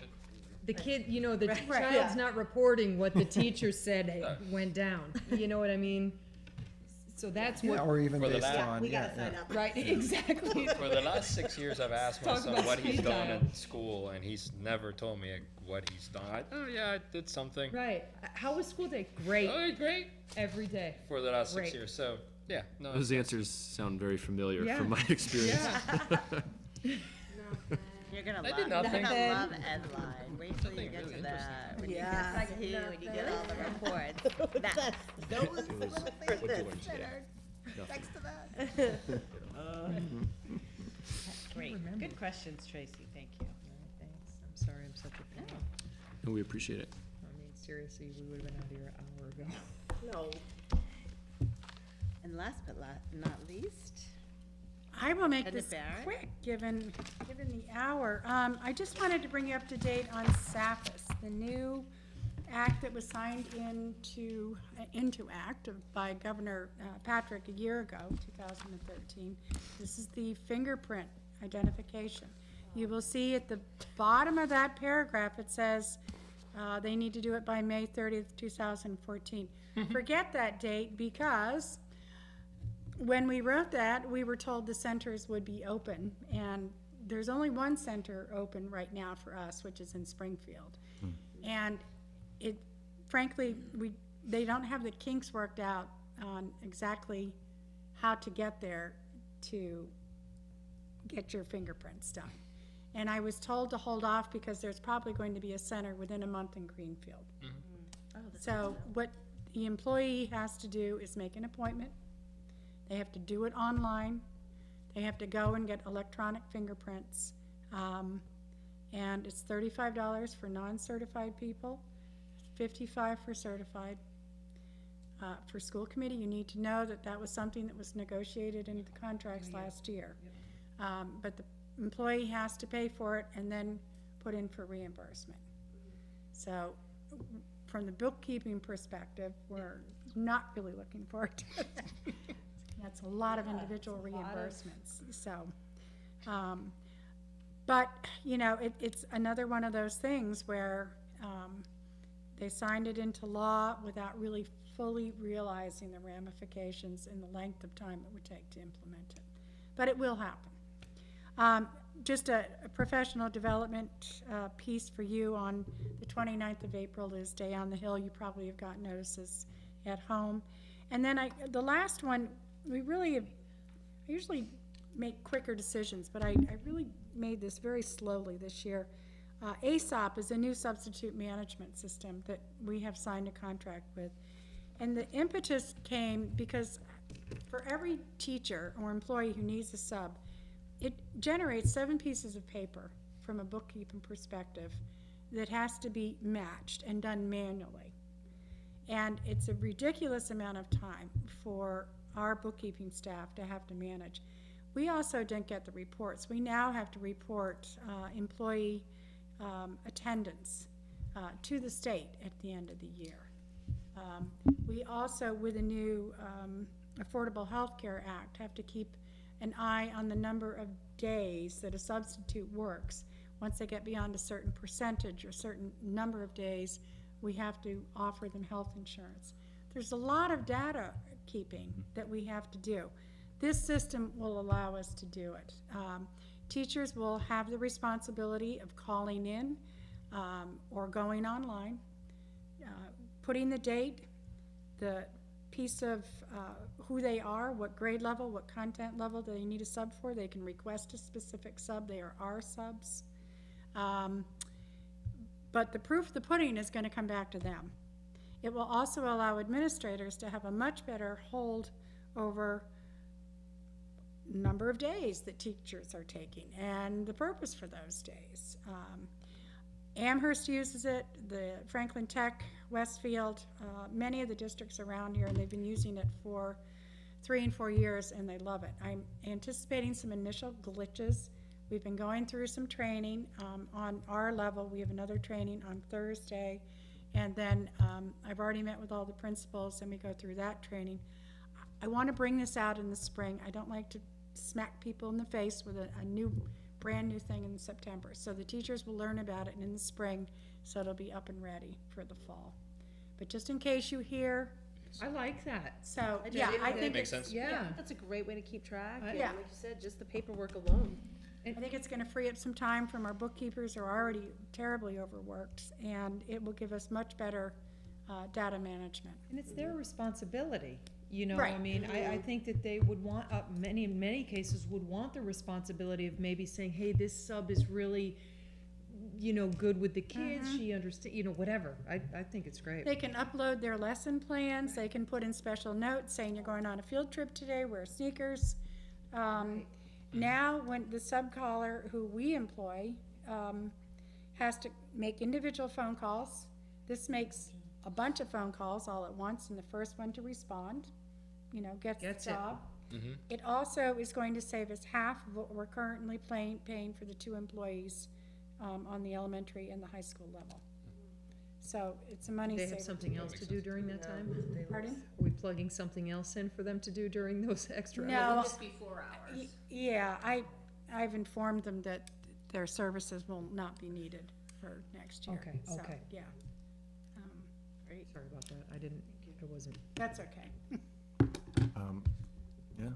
The kid, the Right. child's not reporting what the teacher said went down, you know what I mean? So that's Yeah, what, or even For the based last- on, We yeah, gotta sign yeah. up. right, exactly. For the last 6 years, I've asked my Talk son about what he's speed done dial. in school, and he's never told me what he's done. Oh yeah, I did something. Right, how was school day? Great, Oh, great. every day. For the last 6 Great. years, so yeah, no. Those answers sound very familiar Yeah. from my experience. You're gonna I love, did you're nothing. gonna love Edline. Wait till you Nothing get really to that. When you Yeah. get to two, when you get all the reports. That, Those It was- little what things you that learned today. are Nothing. next to that. great. Remember. Good questions, Tracy, thank you. Thanks, I'm sorry I'm such a pain. And we appreciate it. I mean, seriously, we would've been out here an hour ago. No. And last but not least, I will make Heather this Barrett? quick, given the hour. I just wanted to bring you up to date on SAFIS, the new act that was signed into act by Governor Patrick a year ago, 2013. This is the fingerprint identification. You will see at the bottom of that paragraph, it says they need to do it by May 30th, 2014. Forget that date, because when we wrote that, we were told the centers would be open, and there's only one center open right now for us, which is in Springfield. And it, frankly, they don't have the kinks worked out on exactly how to get there to get your fingerprints done. And I was told to hold off because there's probably going to be a center within a month in Greenfield. So what the employee has to do is make an appointment. They have to do it online. They have to go and get electronic fingerprints. And it's $35 for non-certified people, $55 for certified. For school committee, you need to know that that was something that was negotiated in the contracts last year. But the employee has to pay for it and then put in for reimbursement. So from the bookkeeping perspective, we're not really looking forward to that. That's a lot of individual reimbursements, so. But, it's another one of those things where they signed it into law without really fully realizing the ramifications and the length of time it would take to implement it. But it will happen. Just a professional development piece for you on the 29th of April is Day on the Hill. You probably have gotten notices at home. And then the last one, I usually make quicker decisions, but I really made this very slowly this year. ASOP is a new substitute management system that we have signed a contract with. And the impetus came because for every teacher or employee who needs a sub, it generates 7 pieces of paper from a bookkeeping perspective that has to be matched and done manually. And it's a ridiculous amount of time for our bookkeeping staff to have to manage. We also didn't get the reports. We now have to report employee attendance to the state at the end of the year. We also, with the new Affordable Health Care Act, have to keep an eye on the number of days that a substitute works. Once they get beyond a certain percentage or certain number of days, we have to offer them health insurance. There's a lot of data keeping that we have to do. This system will allow us to do it. Teachers will have the responsibility of calling in or going online, putting the date, the piece of who they are, what grade level, what content level they need a sub for. They can request a specific sub. They are our subs. But the proof of the pudding is going to come back to them. It will also allow administrators to have a much better hold over number of days that teachers are taking and the purpose for those days. Amherst uses it, the Franklin Tech, Westfield, many of the districts around here, and they've been using it for 3 and 4 years, and they love it. I'm anticipating some initial glitches. We've been going through some training on our level. We have another training on Thursday, and then I've already met with all the principals, and we go through that training. I want to bring this out in the spring. I don't like to smack people in the face with a new brand-new thing in September. So the teachers will learn about it in the spring, so it'll be up and ready for the fall. But just in case you hear, I like that. so, I do yeah, too. I think Makes it's, sense. Yeah. That's a great way to keep track, and Yeah. like you said, just the paperwork alone. I think it's gonna free up some time from our bookkeepers who are already terribly overworked, and it will give us much better, data management. And it's their responsibility, you know, I Right. mean, I think that they would want, in many cases, would want the responsibility of maybe saying, hey, this sub is really, you know, good with the kids, she understands, you know, whatever. I think it's great. They can upload their lesson plans, they can put in special notes saying you're going on a field trip today, wear sneakers. Now, when the sub-caller who we employ, has to make individual phone calls, this makes a bunch of phone calls all at once, and the first one to respond, you know, gets Gets the it. job. It also is going to save us half of what we're currently paying for the 2 employees, on the elementary and the high school level. So it's a money They saver. have something else to do during that time? Pardon? Are we plugging something else in for them to do during those extra No. hours? Just be 4 hours. Yeah, I've informed them that their services will not be needed for next year. Okay, So, okay. yeah. Sorry about that, I wasn't. That's okay. Yeah, it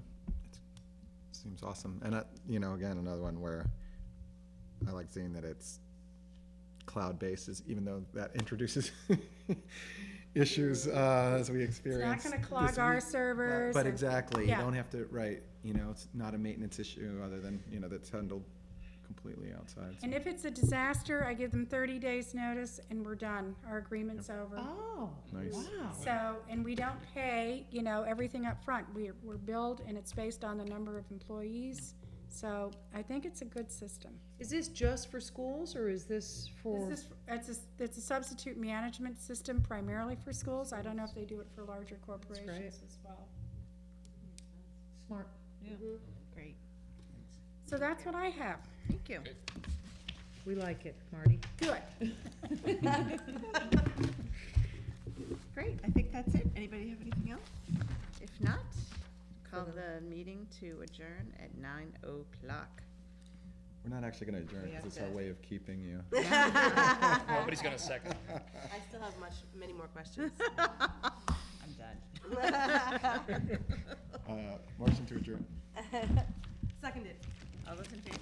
seems awesome. And, you know, again, another one where I like seeing that it's cloud-based, even though that introduces issues, as we It's experience. not gonna clog this our week. servers. But and- exactly, you yeah. don't have to, right, you know, it's not a maintenance issue other than, you know, that's handled completely outside. so. And if it's a disaster, I give them 30 days notice and we're done. Our agreement's over. Oh, Nice. wow. So, and we don't pay, you know, everything up front. We're billed and it's based on the number of employees. So I think it's a good system. Is this just for schools, or is this for? It's a substitute management system primarily for schools. I don't know if they do it for larger corporations as well. Smart. Great, So that's what I have. thank you. We like it, Marty. Good. Great, I think that's it. Anybody have anything else? If not, call the meeting to adjourn at 9:00. We're not actually gonna adjourn, We because have it's our to- way of keeping you. Nobody's gonna second. I still have many more questions. I'm done. Motion to adjourn. Seconded. All those in favor?